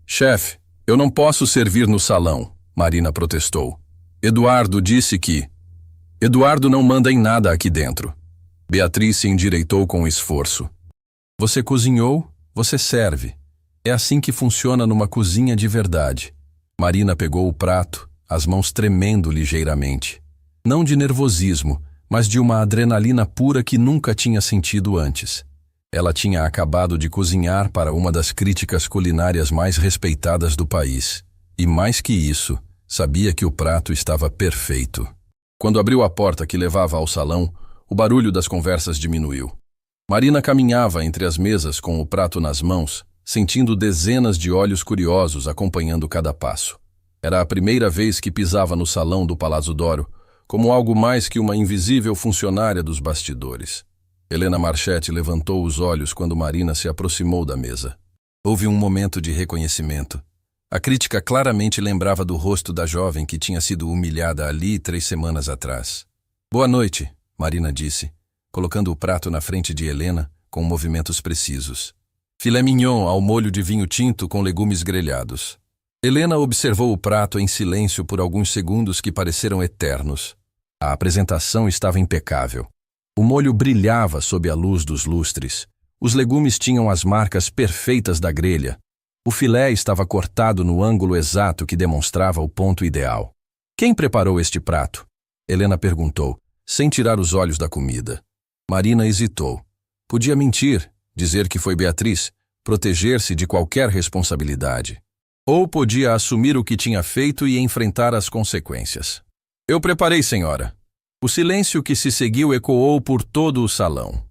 Chefe, eu não posso servir no salão, Marina protestou. Eduardo disse que... Eduardo não manda em nada aqui dentro. Beatriz se endireitou com esforço. Você cozinhou, você serve. É assim que funciona numa cozinha de verdade. Marina pegou o prato, as mãos tremendo ligeiramente. Não de nervosismo, mas de uma adrenalina pura que nunca tinha sentido antes. Ela tinha acabado de cozinhar para uma das críticas culinárias mais respeitadas do país. E mais que isso, sabia que o prato estava perfeito. Quando abriu a porta que levava ao salão, o barulho das conversas diminuiu. Marina caminhava entre as mesas com o prato nas mãos, sentindo dezenas de olhos curiosos acompanhando cada passo. Era a primeira vez que pisava no salão do Palazzo d'Oro, como algo mais que uma invisível funcionária dos bastidores. Helena Marchetti levantou os olhos quando Marina se aproximou da mesa. Houve um momento de reconhecimento. A crítica claramente lembrava do rosto da jovem que tinha sido humilhada ali 3 semanas atrás. Boa noite, Marina disse, colocando o prato na frente de Helena com movimentos precisos. Filé mignon ao molho de vinho tinto com legumes grelhados. Helena observou o prato em silêncio por alguns segundos que pareceram eternos. A apresentação estava impecável. O molho brilhava sob a luz dos lustres. Os legumes tinham as marcas perfeitas da grelha. O filé estava cortado no ângulo exato que demonstrava o ponto ideal. Quem preparou este prato? Helena perguntou, sem tirar os olhos da comida. Marina hesitou. Podia mentir, dizer que foi Beatriz, proteger-se de qualquer responsabilidade. Ou podia assumir o que tinha feito e enfrentar as consequências. Eu preparei, senhora. O silêncio que se seguiu ecoou por todo o salão.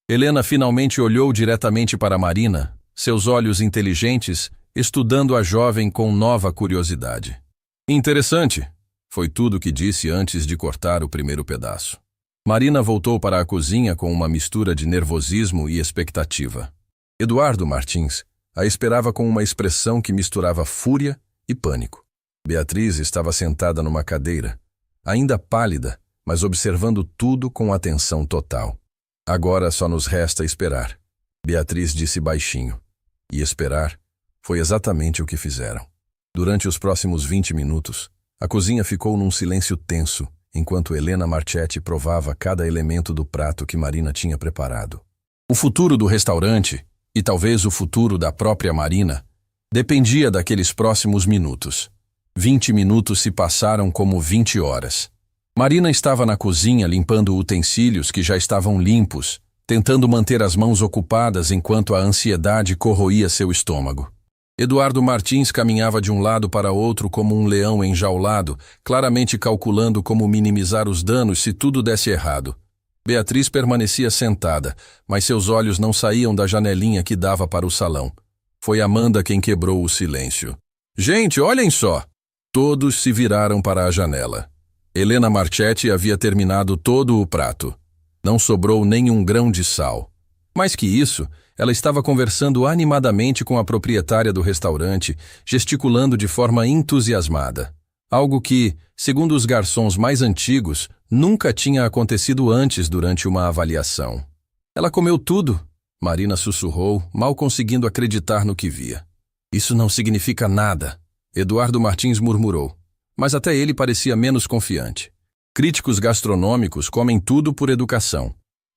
Helena finalmente olhou diretamente para Marina, seus olhos inteligentes estudando a jovem com nova curiosidade. Interessante, foi tudo que disse antes de cortar o primeiro pedaço. Marina voltou para a cozinha com uma mistura de nervosismo e expectativa. Eduardo Martins a esperava com uma expressão que misturava fúria e pânico. Beatriz estava sentada numa cadeira, ainda pálida, mas observando tudo com atenção total. Agora só nos resta esperar, Beatriz disse baixinho. E esperar foi exatamente o que fizeram. Durante os próximos 20 minutos, a cozinha ficou num silêncio tenso, enquanto Helena Marchetti provava cada elemento do prato que Marina tinha preparado. O futuro do restaurante, e talvez o futuro da própria Marina, dependia daqueles próximos minutos. 20 minutos se passaram como 20 horas. Marina estava na cozinha limpando utensílios que já estavam limpos, tentando manter as mãos ocupadas enquanto a ansiedade corroía seu estômago. Eduardo Martins caminhava de um lado para outro como um leão enjaulado, claramente calculando como minimizar os danos se tudo desse errado. Beatriz permanecia sentada, mas seus olhos não saíam da janelinha que dava para o salão. Foi Amanda quem quebrou o silêncio. Gente, olhem só! Todos se viraram para a janela. Helena Marchetti havia terminado todo o prato. Não sobrou nem um grão de sal. Mais que isso, ela estava conversando animadamente com a proprietária do restaurante, gesticulando de forma entusiasmada. Algo que, segundo os garçons mais antigos, nunca tinha acontecido antes durante uma avaliação. Ela comeu tudo, Marina sussurrou, mal conseguindo acreditar no que via. Isso não significa nada, Eduardo Martins murmurou, mas até ele parecia menos confiante. Críticos gastronômicos comem tudo por educação.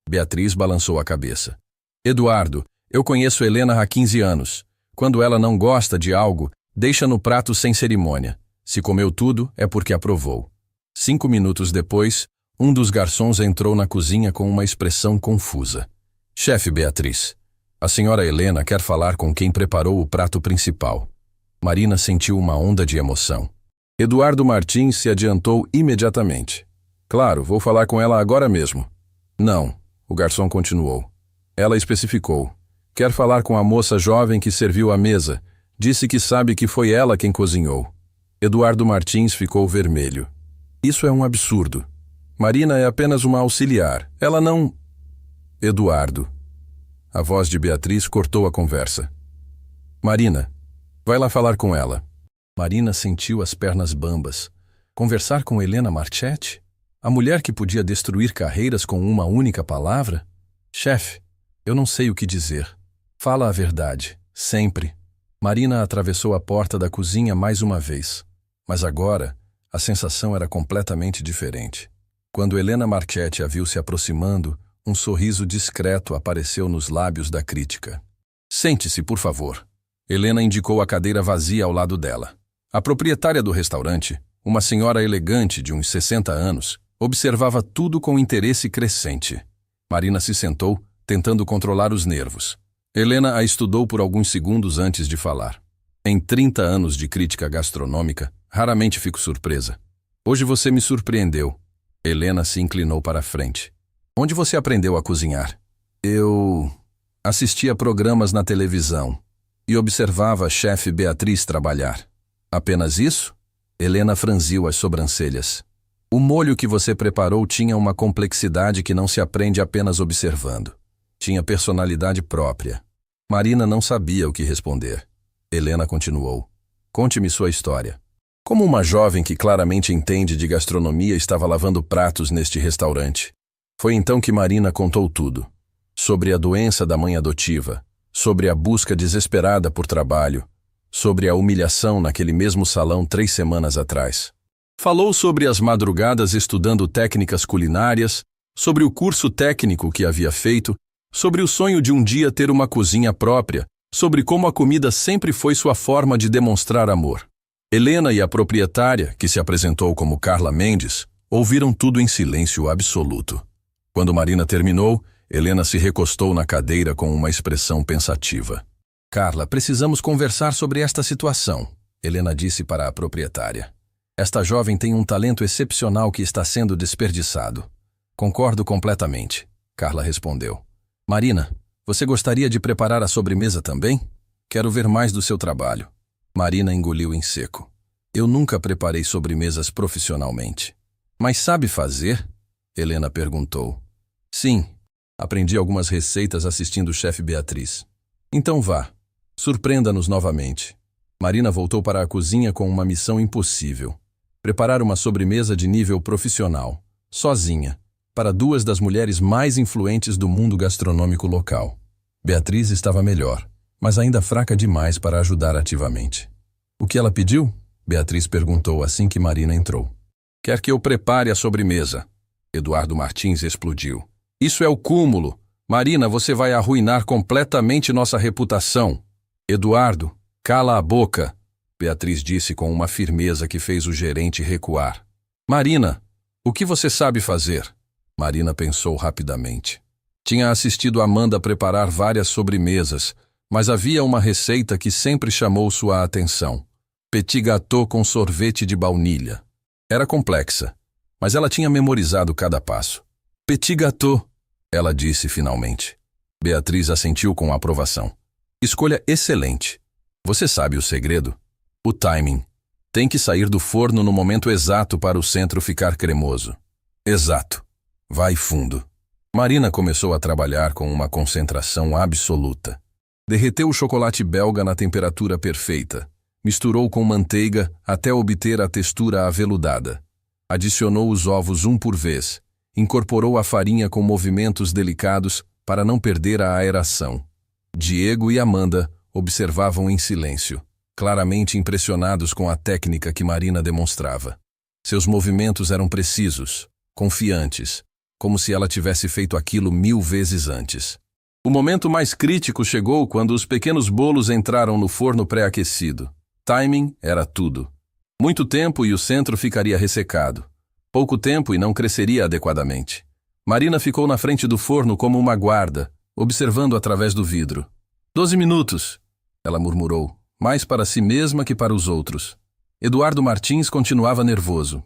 Beatriz balançou a cabeça. Eduardo, eu conheço Helena há 15 anos. Quando ela não gosta de algo, deixa no prato sem cerimônia. Se comeu tudo, é porque aprovou. 5 minutos depois, um dos garçons entrou na cozinha com uma expressão confusa. Chefe Beatriz, a senhora Helena quer falar com quem preparou o prato principal. Marina sentiu uma onda de emoção. Eduardo Martins se adiantou imediatamente. Claro, vou falar com ela agora mesmo. Não, o garçom continuou. Ela especificou. Quer falar com a moça jovem que serviu a mesa. Disse que sabe que foi ela quem cozinhou. Eduardo Martins ficou vermelho. Isso é um absurdo. Marina é apenas uma auxiliar. Ela não... Eduardo. A voz de Beatriz cortou a conversa. Marina, vai lá falar com ela. Marina sentiu as pernas bambas. Conversar com Helena Marchetti? A mulher que podia destruir carreiras com uma única palavra? Chefe, eu não sei o que dizer. Fala a verdade, sempre. Marina atravessou a porta da cozinha mais uma vez. Mas agora, a sensação era completamente diferente. Quando Helena Marchetti a viu se aproximando, um sorriso discreto apareceu nos lábios da crítica. Sente-se, por favor. Helena indicou a cadeira vazia ao lado dela. A proprietária do restaurante, uma senhora elegante de uns 60 anos, observava tudo com interesse crescente. Marina se sentou, tentando controlar os nervos. Helena a estudou por alguns segundos antes de falar. Em 30 anos de crítica gastronômica, raramente fico surpresa. Hoje você me surpreendeu. Helena se inclinou para a frente. Onde você aprendeu a cozinhar? Eu assistia programas na televisão e observava a chefe Beatriz trabalhar. Apenas isso? Helena franziu as sobrancelhas. O molho que você preparou tinha uma complexidade que não se aprende apenas observando. Tinha personalidade própria. Marina não sabia o que responder. Helena continuou. Conte-me sua história. Como uma jovem que claramente entende de gastronomia estava lavando pratos neste restaurante? Foi então que Marina contou tudo. Sobre a doença da mãe adotiva, sobre a busca desesperada por trabalho, sobre a humilhação naquele mesmo salão 3 semanas atrás. Falou sobre as madrugadas estudando técnicas culinárias, sobre o curso técnico que havia feito, sobre o sonho de um dia ter uma cozinha própria, sobre como a comida sempre foi sua forma de demonstrar amor. Helena e a proprietária, que se apresentou como Carla Mendes, ouviram tudo em silêncio absoluto. Quando Marina terminou, Helena se recostou na cadeira com uma expressão pensativa. Carla, precisamos conversar sobre esta situação, Helena disse para a proprietária. Esta jovem tem um talento excepcional que está sendo desperdiçado. Concordo completamente, Carla respondeu. Marina, você gostaria de preparar a sobremesa também? Quero ver mais do seu trabalho. Marina engoliu em seco. Eu nunca preparei sobremesas profissionalmente. Mas sabe fazer? Helena perguntou. Sim, aprendi algumas receitas assistindo o chefe Beatriz. Então vá, surpreenda-nos novamente. Marina voltou para a cozinha com uma missão impossível. Preparar uma sobremesa de nível profissional, sozinha, para 2 das mulheres mais influentes do mundo gastronômico local. Beatriz estava melhor, mas ainda fraca demais para ajudar ativamente. O que ela pediu? Beatriz perguntou assim que Marina entrou. Quer que eu prepare a sobremesa? Eduardo Martins explodiu. Isso é o cúmulo. Marina, você vai arruinar completamente nossa reputação. Eduardo, cala a boca, Beatriz disse com uma firmeza que fez o gerente recuar. Marina, o que você sabe fazer? Marina pensou rapidamente. Tinha assistido Amanda preparar várias sobremesas, Mas havia uma receita que sempre chamou sua atenção. Petit gâteau com sorvete de baunilha. Era complexa, mas ela tinha memorizado cada passo. Petit gâteau, ela disse finalmente. Beatriz assentiu com aprovação. Escolha excelente. Você sabe o segredo? O timing. Tem que sair do forno no momento exato para o centro ficar cremoso. Exato. Vai fundo. Marina começou a trabalhar com uma concentração absoluta. Derreteu o chocolate belga na temperatura perfeita. Misturou com manteiga até obter a textura aveludada. Adicionou os ovos um por vez. Incorporou a farinha com movimentos delicados para não perder a aeração. Diego e Amanda observavam em silêncio, claramente impressionados com a técnica que Marina demonstrava. Seus movimentos eram precisos, confiantes, como se ela tivesse feito aquilo 1000 vezes antes. O momento mais crítico chegou quando os pequenos bolos entraram no forno pré-aquecido. Timing era tudo. Muito tempo e o centro ficaria ressecado. Pouco tempo e não cresceria adequadamente. Marina ficou na frente do forno como uma guarda, observando através do vidro. 12 minutos, ela murmurou, mais para si mesma que para os outros. Eduardo Martins continuava nervoso.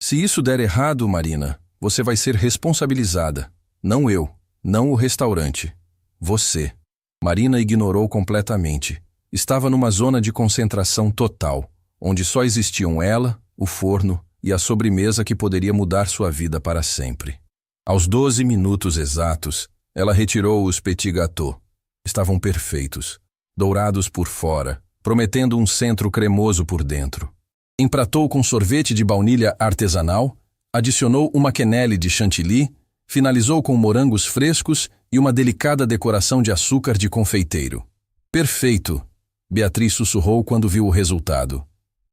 Se isso der errado, Marina, você vai ser responsabilizada. Não eu, não o restaurante. Você. Marina ignorou completamente. Estava numa zona de concentração total, onde só existiam ela, o forno e a sobremesa que poderia mudar sua vida para sempre. Aos 12 minutos exatos, ela retirou os petit gâteaux. Estavam perfeitos, dourados por fora, prometendo um centro cremoso por dentro. Empratou com sorvete de baunilha artesanal, adicionou uma quenelle de chantilly, finalizou com morangos frescos e uma delicada decoração de açúcar de confeiteiro. Perfeito, Beatriz sussurrou quando viu o resultado.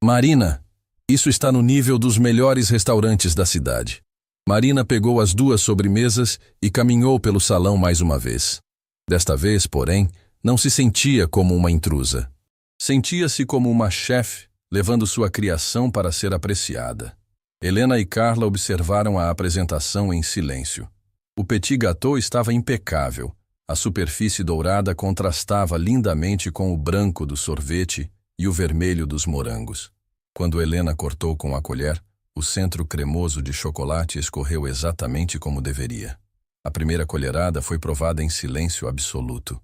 Marina, isso está no nível dos melhores restaurantes da cidade. Marina pegou as 2 sobremesas e caminhou pelo salão mais uma vez. Desta vez, porém, não se sentia como uma intrusa. Sentia-se como uma chefe, levando sua criação para ser apreciada. Helena e Carla observaram a apresentação em silêncio. O petit gâteau estava impecável. A superfície dourada contrastava lindamente com o branco do sorvete e o vermelho dos morangos. Quando Helena cortou com a colher, o centro cremoso de chocolate escorreu exatamente como deveria. A primeira colherada foi provada em silêncio absoluto.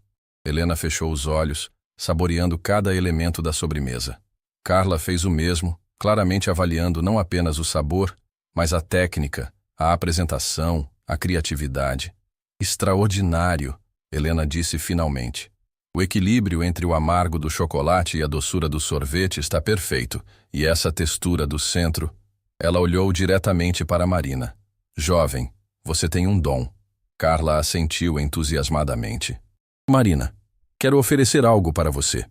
Helena fechou os olhos, saboreando cada elemento da sobremesa. Carla fez o mesmo, claramente avaliando não apenas o sabor, mas a técnica, a apresentação, a criatividade. Extraordinário, Helena disse finalmente. O equilíbrio entre o amargo do chocolate e a doçura do sorvete está perfeito, e essa textura do centro... Ela olhou diretamente para Marina. Jovem, você tem um dom. Carla assentiu entusiasmadamente. Marina, quero oferecer algo para você.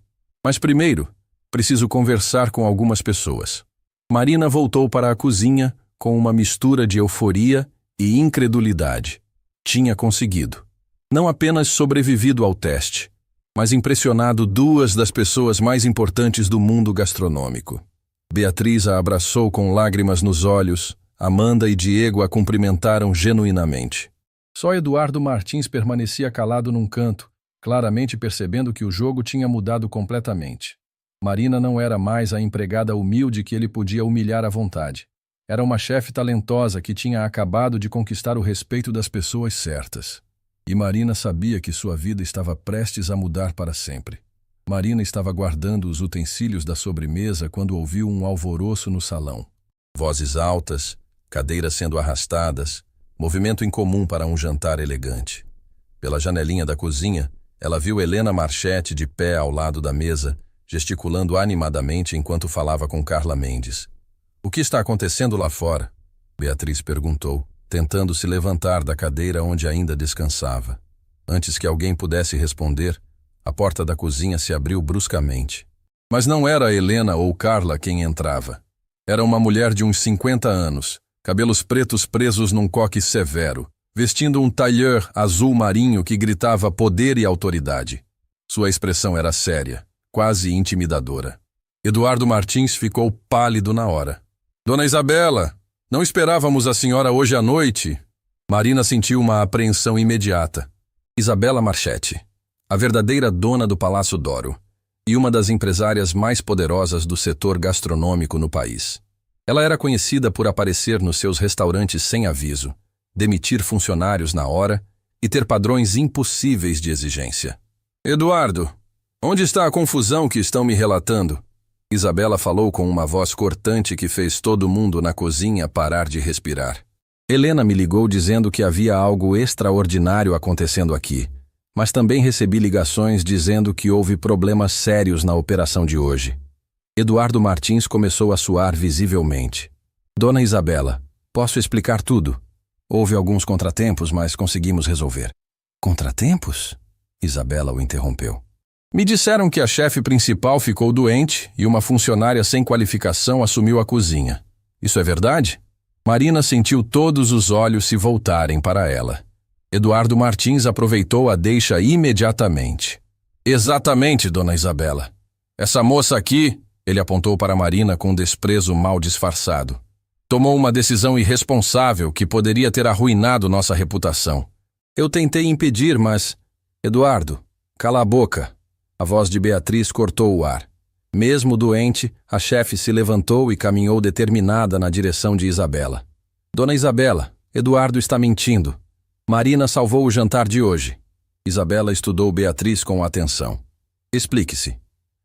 Mas primeiro, preciso conversar com algumas pessoas. Marina voltou para a cozinha com uma mistura de euforia e incredulidade. Tinha conseguido. Não apenas sobrevivido ao teste, mas impressionado 2 das pessoas mais importantes do mundo gastronômico. Beatriz a abraçou com lágrimas nos olhos, Amanda e Diego a cumprimentaram genuinamente. Só Eduardo Martins permanecia calado num canto, claramente percebendo que o jogo tinha mudado completamente. Marina não era mais a empregada humilde que ele podia humilhar à vontade. Era uma chefe talentosa que tinha acabado de conquistar o respeito das pessoas certas. E Marina sabia que sua vida estava prestes a mudar para sempre. Marina estava guardando os utensílios da sobremesa quando ouviu um alvoroço no salão. Vozes altas, cadeiras sendo arrastadas, movimento incomum para um jantar elegante. Pela janelinha da cozinha, ela viu Helena Marchetti de pé ao lado da mesa, gesticulando animadamente enquanto falava com Carla Mendes. O que está acontecendo lá fora? Beatriz perguntou, tentando se levantar da cadeira onde ainda descansava. Antes que alguém pudesse responder, a porta da cozinha se abriu bruscamente. Mas não era Helena ou Carla quem entrava. Era uma mulher de uns 50 anos, cabelos pretos presos num coque severo, vestindo um tailleur azul marinho que gritava poder e autoridade. Sua expressão era séria, quase intimidadora. Eduardo Martins ficou pálido na hora. Dona Isabela, não esperávamos a senhora hoje à noite. Marina sentiu uma apreensão imediata. Isabela Marchetti. a verdadeira dona do Palácio Doro e uma das empresárias mais poderosas do setor gastronômico no país. Ela era conhecida por aparecer nos seus restaurantes sem aviso, demitir funcionários na hora e ter padrões impossíveis de exigência. Eduardo, onde está a confusão que estão me relatando? Isabela falou com uma voz cortante que fez todo mundo na cozinha parar de respirar. Helena me ligou dizendo que havia algo extraordinário acontecendo aqui, mas também recebi ligações dizendo que houve problemas sérios na operação de hoje. Eduardo Martins começou a suar visivelmente. Dona Isabela, posso explicar tudo? Houve alguns contratempos, mas conseguimos resolver. Contratempos? Isabela o interrompeu. Me disseram que a chefe principal ficou doente e uma funcionária sem qualificação assumiu a cozinha. Isso é verdade? Marina sentiu todos os olhos se voltarem para ela. Eduardo Martins aproveitou a deixa imediatamente. Exatamente, dona Isabela. Essa moça aqui, ele apontou para Marina com desprezo mal disfarçado, tomou uma decisão irresponsável que poderia ter arruinado nossa reputação. Eu tentei impedir, mas... Eduardo, cala a boca. A voz de Beatriz cortou o ar. Mesmo doente, a chefe se levantou e caminhou determinada na direção de Isabela. Dona Isabela, Eduardo está mentindo. Marina salvou o jantar de hoje. Isabela estudou Beatriz com atenção. Explique-se.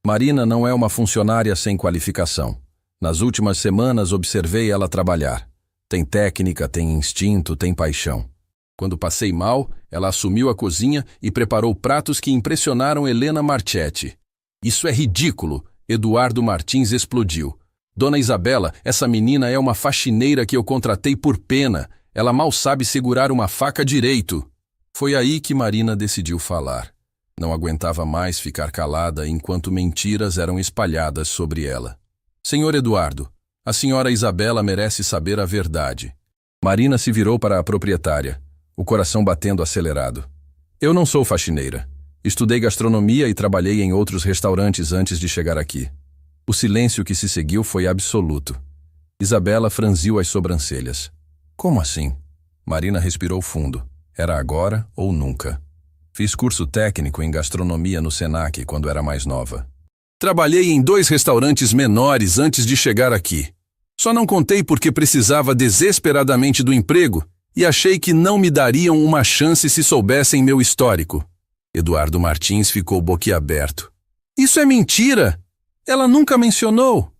Marina não é uma funcionária sem qualificação. Nas últimas semanas observei ela trabalhar. Tem técnica, tem instinto, tem paixão. Quando passei mal, ela assumiu a cozinha e preparou pratos que impressionaram Helena Marchetti. Isso é ridículo! Eduardo Martins explodiu. Dona Isabela, essa menina é uma faxineira que eu contratei por pena. Ela mal sabe segurar uma faca direito. Foi aí que Marina decidiu falar. Não aguentava mais ficar calada enquanto mentiras eram espalhadas sobre ela. Senhor Eduardo, a senhora Isabela merece saber a verdade. Marina se virou para a proprietária, o coração batendo acelerado. Eu não sou faxineira. Estudei gastronomia e trabalhei em outros restaurantes antes de chegar aqui. O silêncio que se seguiu foi absoluto. Isabela franziu as sobrancelhas. Como assim? Marina respirou fundo. Era agora ou nunca. Fiz curso técnico em gastronomia no Senac quando era mais nova. Trabalhei em 2 restaurantes menores antes de chegar aqui. Só não contei porque precisava desesperadamente do emprego e achei que não me dariam uma chance se soubessem meu histórico. Eduardo Martins ficou boquiaberto. Isso é mentira! Ela nunca mencionou.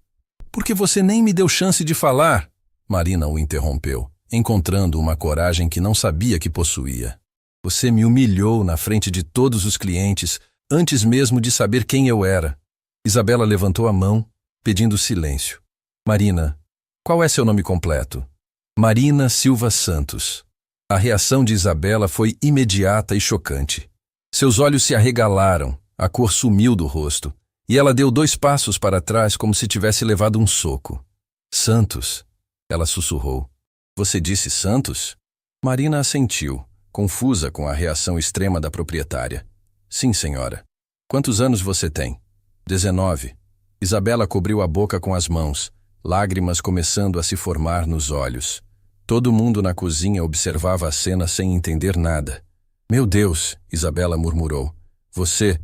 Porque você nem me deu chance de falar. Marina o interrompeu, encontrando uma coragem que não sabia que possuía. Você me humilhou na frente de todos os clientes, antes mesmo de saber quem eu era. Isabela levantou a mão, pedindo silêncio. Marina, qual é seu nome completo? Marina Silva Santos. A reação de Isabela foi imediata e chocante. Seus olhos se arregalaram, a cor sumiu do rosto, e ela deu 2 passos para trás como se tivesse levado um soco. Santos, ela sussurrou. Você disse Santos? Marina assentiu, confusa com a reação extrema da proprietária. Sim, senhora. Quantos anos você tem? 19. Isabela cobriu a boca com as mãos, lágrimas começando a se formar nos olhos. Todo mundo na cozinha observava a cena sem entender nada. Meu Deus, Isabela murmurou. Você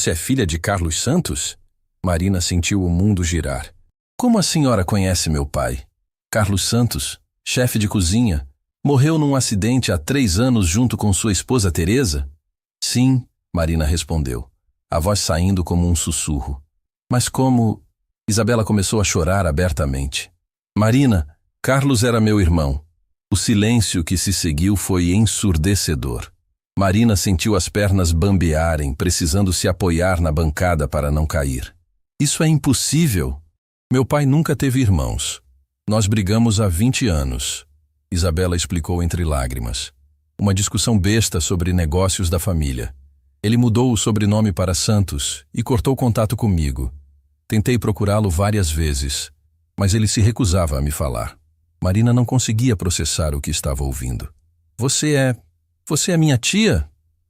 é filha de Carlos Santos? Marina sentiu o mundo girar. Como a senhora conhece meu pai? Carlos Santos, chefe de cozinha, morreu num acidente há 3 anos junto com sua esposa Teresa? Sim, Marina respondeu, a voz saindo como um sussurro. Mas como... Isabela começou a chorar abertamente. Marina, Carlos era meu irmão. O silêncio que se seguiu foi ensurdecedor. Marina sentiu as pernas bambearem, precisando se apoiar na bancada para não cair. Isso é impossível. Meu pai nunca teve irmãos. Nós brigamos há 20 anos. Isabela explicou entre lágrimas. Uma discussão besta sobre negócios da família. Ele mudou o sobrenome para Santos e cortou contato comigo. Tentei procurá-lo várias vezes, mas ele se recusava a me falar. Marina não conseguia processar o que estava ouvindo. Você é minha tia?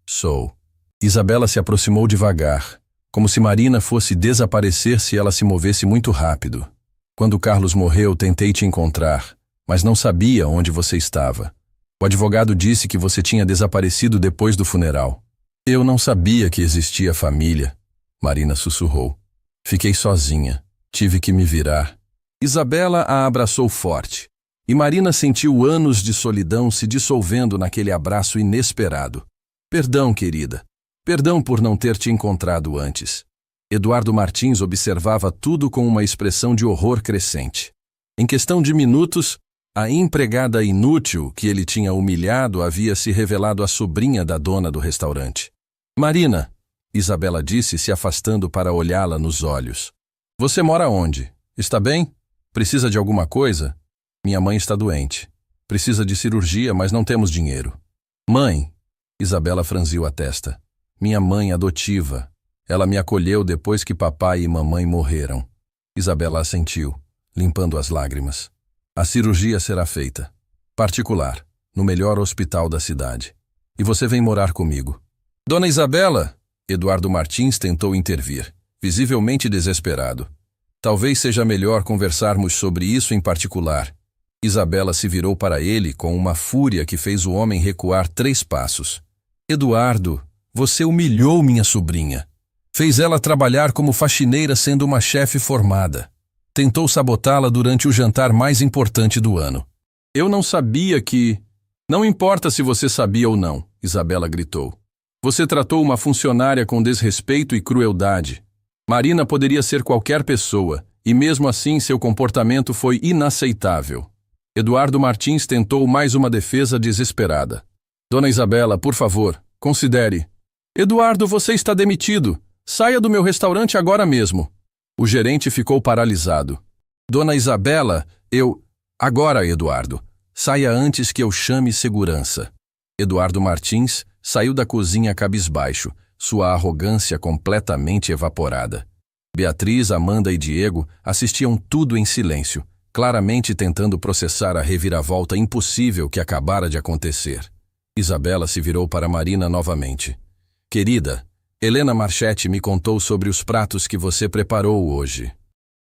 Sou. Isabela se aproximou devagar, como se Marina fosse desaparecer se ela se movesse muito rápido. Quando Carlos morreu, tentei te encontrar, mas não sabia onde você estava. O advogado disse que você tinha desaparecido depois do funeral. Eu não sabia que existia família, Marina sussurrou. Fiquei sozinha. Tive que me virar. Isabela a abraçou forte. E Marina sentiu anos de solidão se dissolvendo naquele abraço inesperado. Perdão, querida. Perdão por não ter te encontrado antes. Eduardo Martins observava tudo com uma expressão de horror crescente. Em questão de minutos, a empregada inútil que ele tinha humilhado havia se revelado a sobrinha da dona do restaurante. Marina, Isabela disse, se afastando para olhá-la nos olhos. Você mora onde? Está bem? Precisa de alguma coisa? Minha mãe está doente. Precisa de cirurgia, mas não temos dinheiro. Mãe, Isabela franziu a testa. Minha mãe adotiva. Ela me acolheu depois que papai e mamãe morreram. Isabela assentiu, limpando as lágrimas. A cirurgia será feita. Particular, no melhor hospital da cidade. E você vem morar comigo. Dona Isabela! Eduardo Martins tentou intervir, visivelmente desesperado. Talvez seja melhor conversarmos sobre isso em particular. Isabela se virou para ele com uma fúria que fez o homem recuar 3 passos. Eduardo, você humilhou minha sobrinha. Fez ela trabalhar como faxineira sendo uma chefe formada. Tentou sabotá-la durante o jantar mais importante do ano. Eu não sabia que... Não importa se você sabia ou não, Isabela gritou. Você tratou uma funcionária com desrespeito e crueldade. Marina poderia ser qualquer pessoa, e mesmo assim seu comportamento foi inaceitável. Eduardo Martins tentou mais uma defesa desesperada. Dona Isabela, por favor, considere. Eduardo, você está demitido. Saia do meu restaurante agora mesmo. O gerente ficou paralisado. Dona Isabela, Agora, Eduardo. Saia antes que eu chame segurança. Eduardo Martins saiu da cozinha cabisbaixo, sua arrogância completamente evaporada. Beatriz, Amanda e Diego assistiam tudo em silêncio, claramente tentando processar a reviravolta impossível que acabara de acontecer. Isabela se virou para Marina novamente. Querida, Helena Marchetti me contou sobre os pratos que você preparou hoje.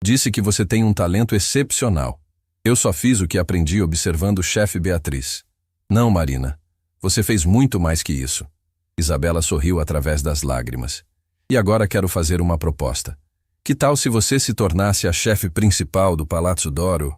Disse que você tem um talento excepcional. Eu só fiz o que aprendi observando o chefe Beatriz. Não, Marina, você fez muito mais que isso. Isabela sorriu através das lágrimas. E agora quero fazer uma proposta. Que tal se você se tornasse a chefe principal do Palazzo d'Oro?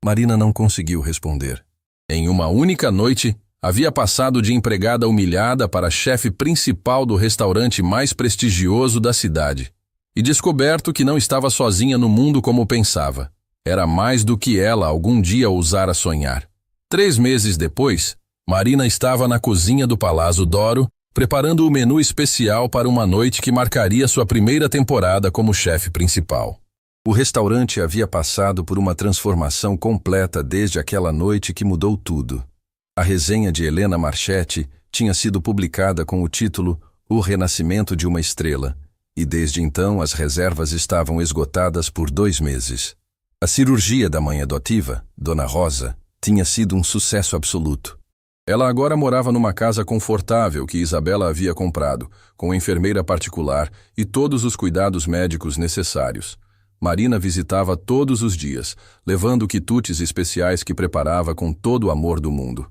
Marina não conseguiu responder. Em uma única noite, havia passado de empregada humilhada para chefe principal do restaurante mais prestigioso da cidade. E descoberto que não estava sozinha no mundo como pensava. Era mais do que ela algum dia ousara sonhar. 3 meses depois, Marina estava na cozinha do Palazzo d'Oro, preparando o menu especial para uma noite que marcaria sua primeira temporada como chefe principal. O restaurante havia passado por uma transformação completa desde aquela noite que mudou tudo. A resenha de Helena Marchetti tinha sido publicada com o título O Renascimento de uma Estrela, e desde então as reservas estavam esgotadas por 2 meses. A cirurgia da mãe adotiva, Dona Rosa, tinha sido um sucesso absoluto. Ela agora morava numa casa confortável que Isabela havia comprado, com enfermeira particular e todos os cuidados médicos necessários. Marina visitava todos os dias, levando quitutes especiais que preparava com todo o amor do mundo.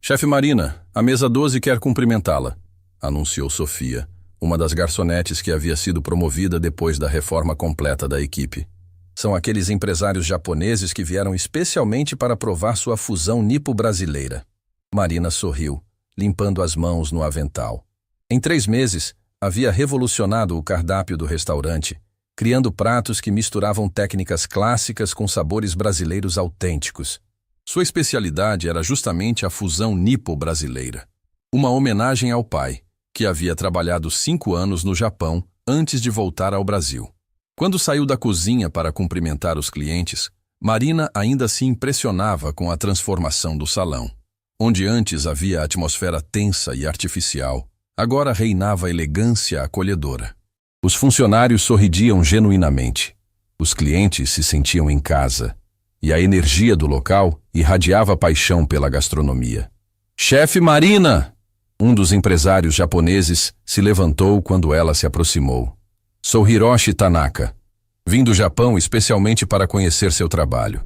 Chefe Marina, a mesa 12 quer cumprimentá-la, anunciou Sofia, uma das garçonetes que havia sido promovida depois da reforma completa da equipe. São aqueles empresários japoneses que vieram especialmente para provar sua fusão nipo-brasileira. Marina sorriu, limpando as mãos no avental. Em 3 meses, havia revolucionado o cardápio do restaurante, criando pratos que misturavam técnicas clássicas com sabores brasileiros autênticos. Sua especialidade era justamente a fusão nipo-brasileira. Uma homenagem ao pai, que havia trabalhado 5 anos no Japão antes de voltar ao Brasil. Quando saiu da cozinha para cumprimentar os clientes, Marina ainda se impressionava com a transformação do salão. Onde antes havia atmosfera tensa e artificial, agora reinava elegância acolhedora. Os funcionários sorridiam genuinamente. Os clientes se sentiam em casa. E a energia do local irradiava paixão pela gastronomia. Chefe Marina! Um dos empresários japoneses se levantou quando ela se aproximou. Sou Hiroshi Tanaka. Vim do Japão especialmente para conhecer seu trabalho.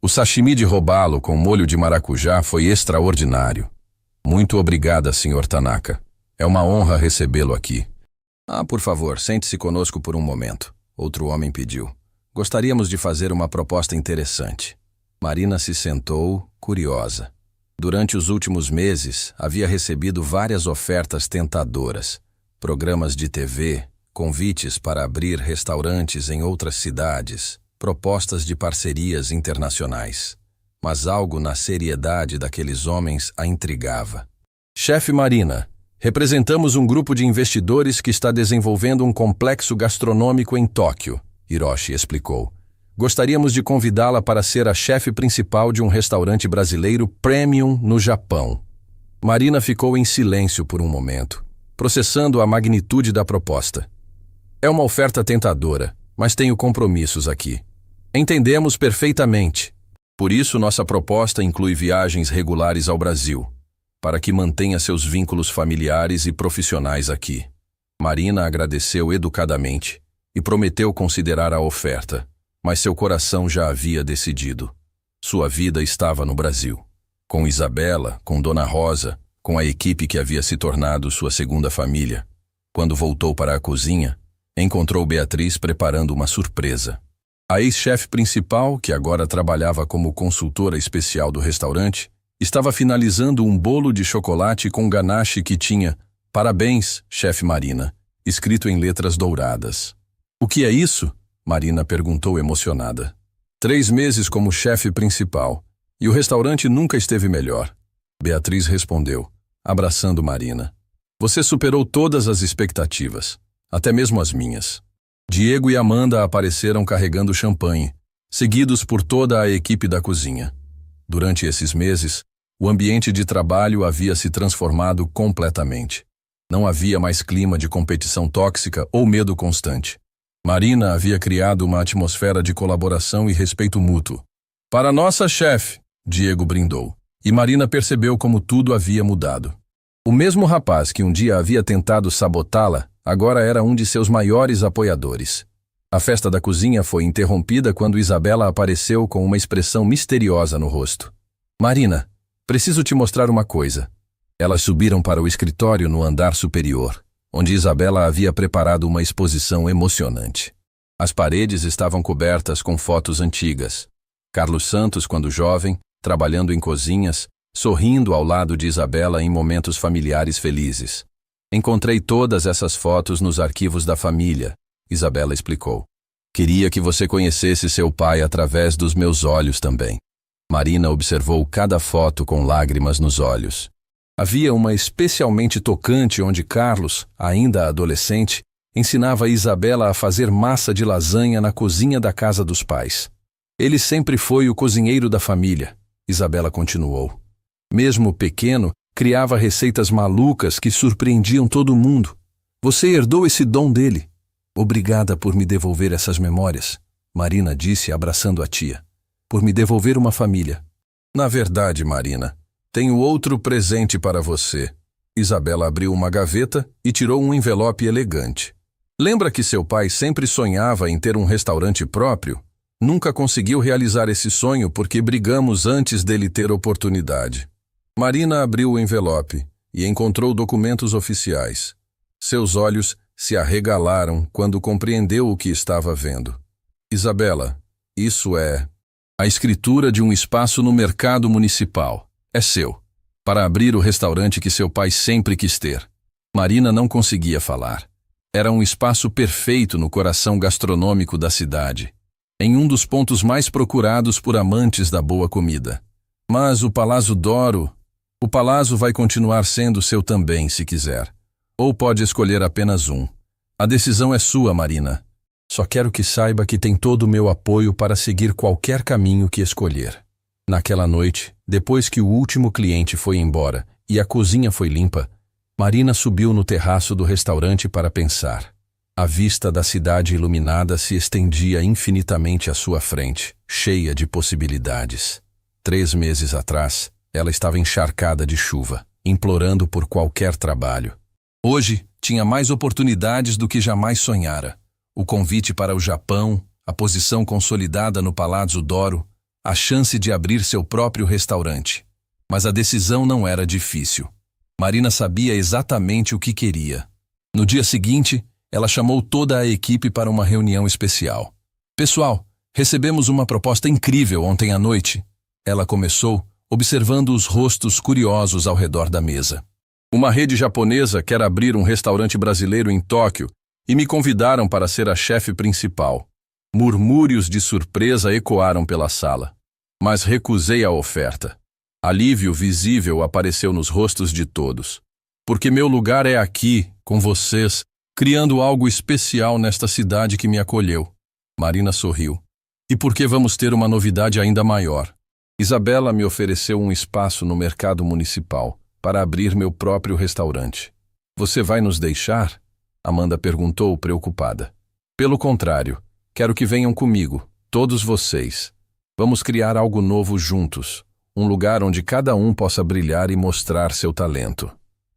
O sashimi de robalo com molho de maracujá foi extraordinário. Muito obrigada, Sr. Tanaka. É uma honra recebê-lo aqui. Ah, por favor, sente-se conosco por um momento. Outro homem pediu. Gostaríamos de fazer uma proposta interessante. Marina se sentou, curiosa. Durante os últimos meses, havia recebido várias ofertas tentadoras. Programas de TV, convites para abrir restaurantes em outras cidades, propostas de parcerias internacionais. Mas algo na seriedade daqueles homens a intrigava. Chefe Marina, representamos um grupo de investidores que está desenvolvendo um complexo gastronômico em Tóquio, Hiroshi explicou. Gostaríamos de convidá-la para ser a chefe principal de um restaurante brasileiro premium no Japão. Marina ficou em silêncio por um momento, processando a magnitude da proposta. É uma oferta tentadora, mas tenho compromissos aqui. Entendemos perfeitamente. Por isso, nossa proposta inclui viagens regulares ao Brasil, para que mantenha seus vínculos familiares e profissionais aqui. Marina agradeceu educadamente e prometeu considerar a oferta, mas seu coração já havia decidido. Sua vida estava no Brasil. Com Isabela, com Dona Rosa, com a equipe que havia se tornado sua segunda família. Quando voltou para a cozinha, encontrou Beatriz preparando uma surpresa. A ex-chefe principal, que agora trabalhava como consultora especial do restaurante, estava finalizando um bolo de chocolate com ganache que tinha "Parabéns, chefe Marina", escrito em letras douradas. "O que é isso?" Marina perguntou emocionada. 3 meses como chefe principal, e o restaurante nunca esteve melhor. Beatriz respondeu, abraçando Marina. "Você superou todas as expectativas, até mesmo as minhas." Diego e Amanda apareceram carregando champanhe, seguidos por toda a equipe da cozinha. Durante esses meses, o ambiente de trabalho havia se transformado completamente. Não havia mais clima de competição tóxica ou medo constante. Marina havia criado uma atmosfera de colaboração e respeito mútuo. "Para nossa chefe", Diego brindou, e Marina percebeu como tudo havia mudado. O mesmo rapaz que um dia havia tentado sabotá-la, agora era um de seus maiores apoiadores. A festa da cozinha foi interrompida quando Isabela apareceu com uma expressão misteriosa no rosto. "Marina, preciso te mostrar uma coisa." Elas subiram para o escritório no andar superior, onde Isabela havia preparado uma exposição emocionante. As paredes estavam cobertas com fotos antigas. Carlos Santos, quando jovem, trabalhando em cozinhas, sorrindo ao lado de Isabela em momentos familiares felizes. "Encontrei todas essas fotos nos arquivos da família", Isabela explicou. "Queria que você conhecesse seu pai através dos meus olhos também." Marina observou cada foto com lágrimas nos olhos. Havia uma especialmente tocante onde Carlos, ainda adolescente, ensinava a Isabela a fazer massa de lasanha na cozinha da casa dos pais. "Ele sempre foi o cozinheiro da família", Isabela continuou. Mesmo pequeno, criava receitas malucas que surpreendiam todo mundo. "Você herdou esse dom dele." "Obrigada por me devolver essas memórias", Marina disse abraçando a tia. "Por me devolver uma família." "Na verdade, Marina, tenho outro presente para você." Isabela abriu uma gaveta e tirou um envelope elegante. "Lembra que seu pai sempre sonhava em ter um restaurante próprio? Nunca conseguiu realizar esse sonho porque brigamos antes dele ter oportunidade." Marina abriu o envelope e encontrou documentos oficiais. Seus olhos se arregalaram quando compreendeu o que estava vendo. "Isabela, isso é a escritura de um espaço no mercado municipal. É seu, para abrir o restaurante que seu pai sempre quis ter." Marina não conseguia falar. Era um espaço perfeito no coração gastronômico da cidade, em um dos pontos mais procurados por amantes da boa comida. "Mas o Palazzo d'Oro... O Palazzo vai continuar sendo seu também, se quiser. Ou pode escolher apenas um. A decisão é sua, Marina. Só quero que saiba que tem todo o meu apoio para seguir qualquer caminho que escolher." Naquela noite, depois que o último cliente foi embora e a cozinha foi limpa, Marina subiu no terraço do restaurante para pensar. A vista da cidade iluminada se estendia infinitamente à sua frente, cheia de possibilidades. 3 meses atrás, ela estava encharcada de chuva, implorando por qualquer trabalho. Hoje, tinha mais oportunidades do que jamais sonhara. O convite para o Japão, a posição consolidada no Palazzo d'Oro, a chance de abrir seu próprio restaurante. Mas a decisão não era difícil. Marina sabia exatamente o que queria. No dia seguinte, ela chamou toda a equipe para uma reunião especial. Pessoal, recebemos uma proposta incrível ontem à noite. Ela começou, observando os rostos curiosos ao redor da mesa. Uma rede japonesa quer abrir um restaurante brasileiro em Tóquio e me convidaram para ser a chefe principal. Murmúrios de surpresa ecoaram pela sala, mas recusei a oferta. Alívio visível apareceu nos rostos de todos. Porque meu lugar é aqui, com vocês, criando algo especial nesta cidade que me acolheu. Marina sorriu. E porque vamos ter uma novidade ainda maior. Isabela me ofereceu um espaço no mercado municipal para abrir meu próprio restaurante. Você vai nos deixar? Amanda perguntou, preocupada. Pelo contrário, quero que venham comigo, todos vocês. Vamos criar algo novo juntos, um lugar onde cada um possa brilhar e mostrar seu talento.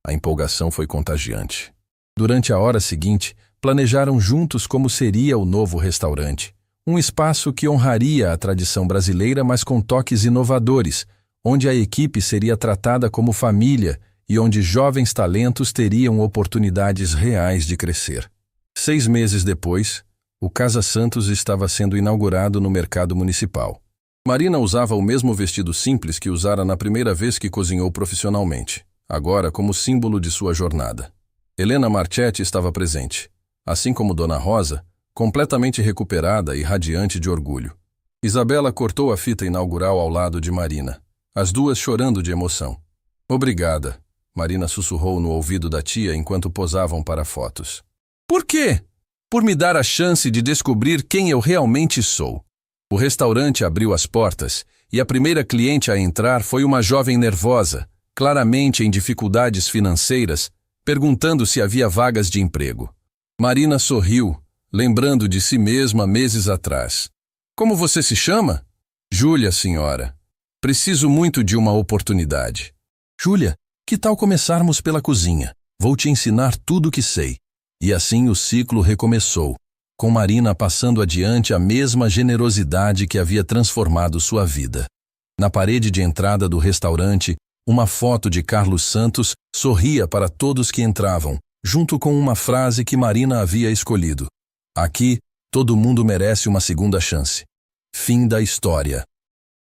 A empolgação foi contagiante. Durante a hora seguinte, planejaram juntos como seria o novo restaurante. Um espaço que honraria a tradição brasileira, mas com toques inovadores, onde a equipe seria tratada como família e onde jovens talentos teriam oportunidades reais de crescer. 6 meses depois, o Casa Santos estava sendo inaugurado no mercado municipal. Marina usava o mesmo vestido simples que usara na primeira vez que cozinhou profissionalmente, agora como símbolo de sua jornada. Helena Marchetti estava presente, assim como Dona Rosa, completamente recuperada e radiante de orgulho. Isabela cortou a fita inaugural ao lado de Marina, as duas chorando de emoção. Obrigada, Marina sussurrou no ouvido da tia enquanto posavam para fotos. Por quê? Por me dar a chance de descobrir quem eu realmente sou. O restaurante abriu as portas e a primeira cliente a entrar foi uma jovem nervosa, claramente em dificuldades financeiras, perguntando se havia vagas de emprego. Marina sorriu, lembrando de si mesma meses atrás. Como você se chama? Júlia, senhora. Preciso muito de uma oportunidade. Júlia, que tal começarmos pela cozinha? Vou te ensinar tudo o que sei. E assim o ciclo recomeçou, com Marina passando adiante a mesma generosidade que havia transformado sua vida. Na parede de entrada do restaurante, uma foto de Carlos Santos sorria para todos que entravam, junto com uma frase que Marina havia escolhido. Aqui, todo mundo merece uma segunda chance. Fim da história.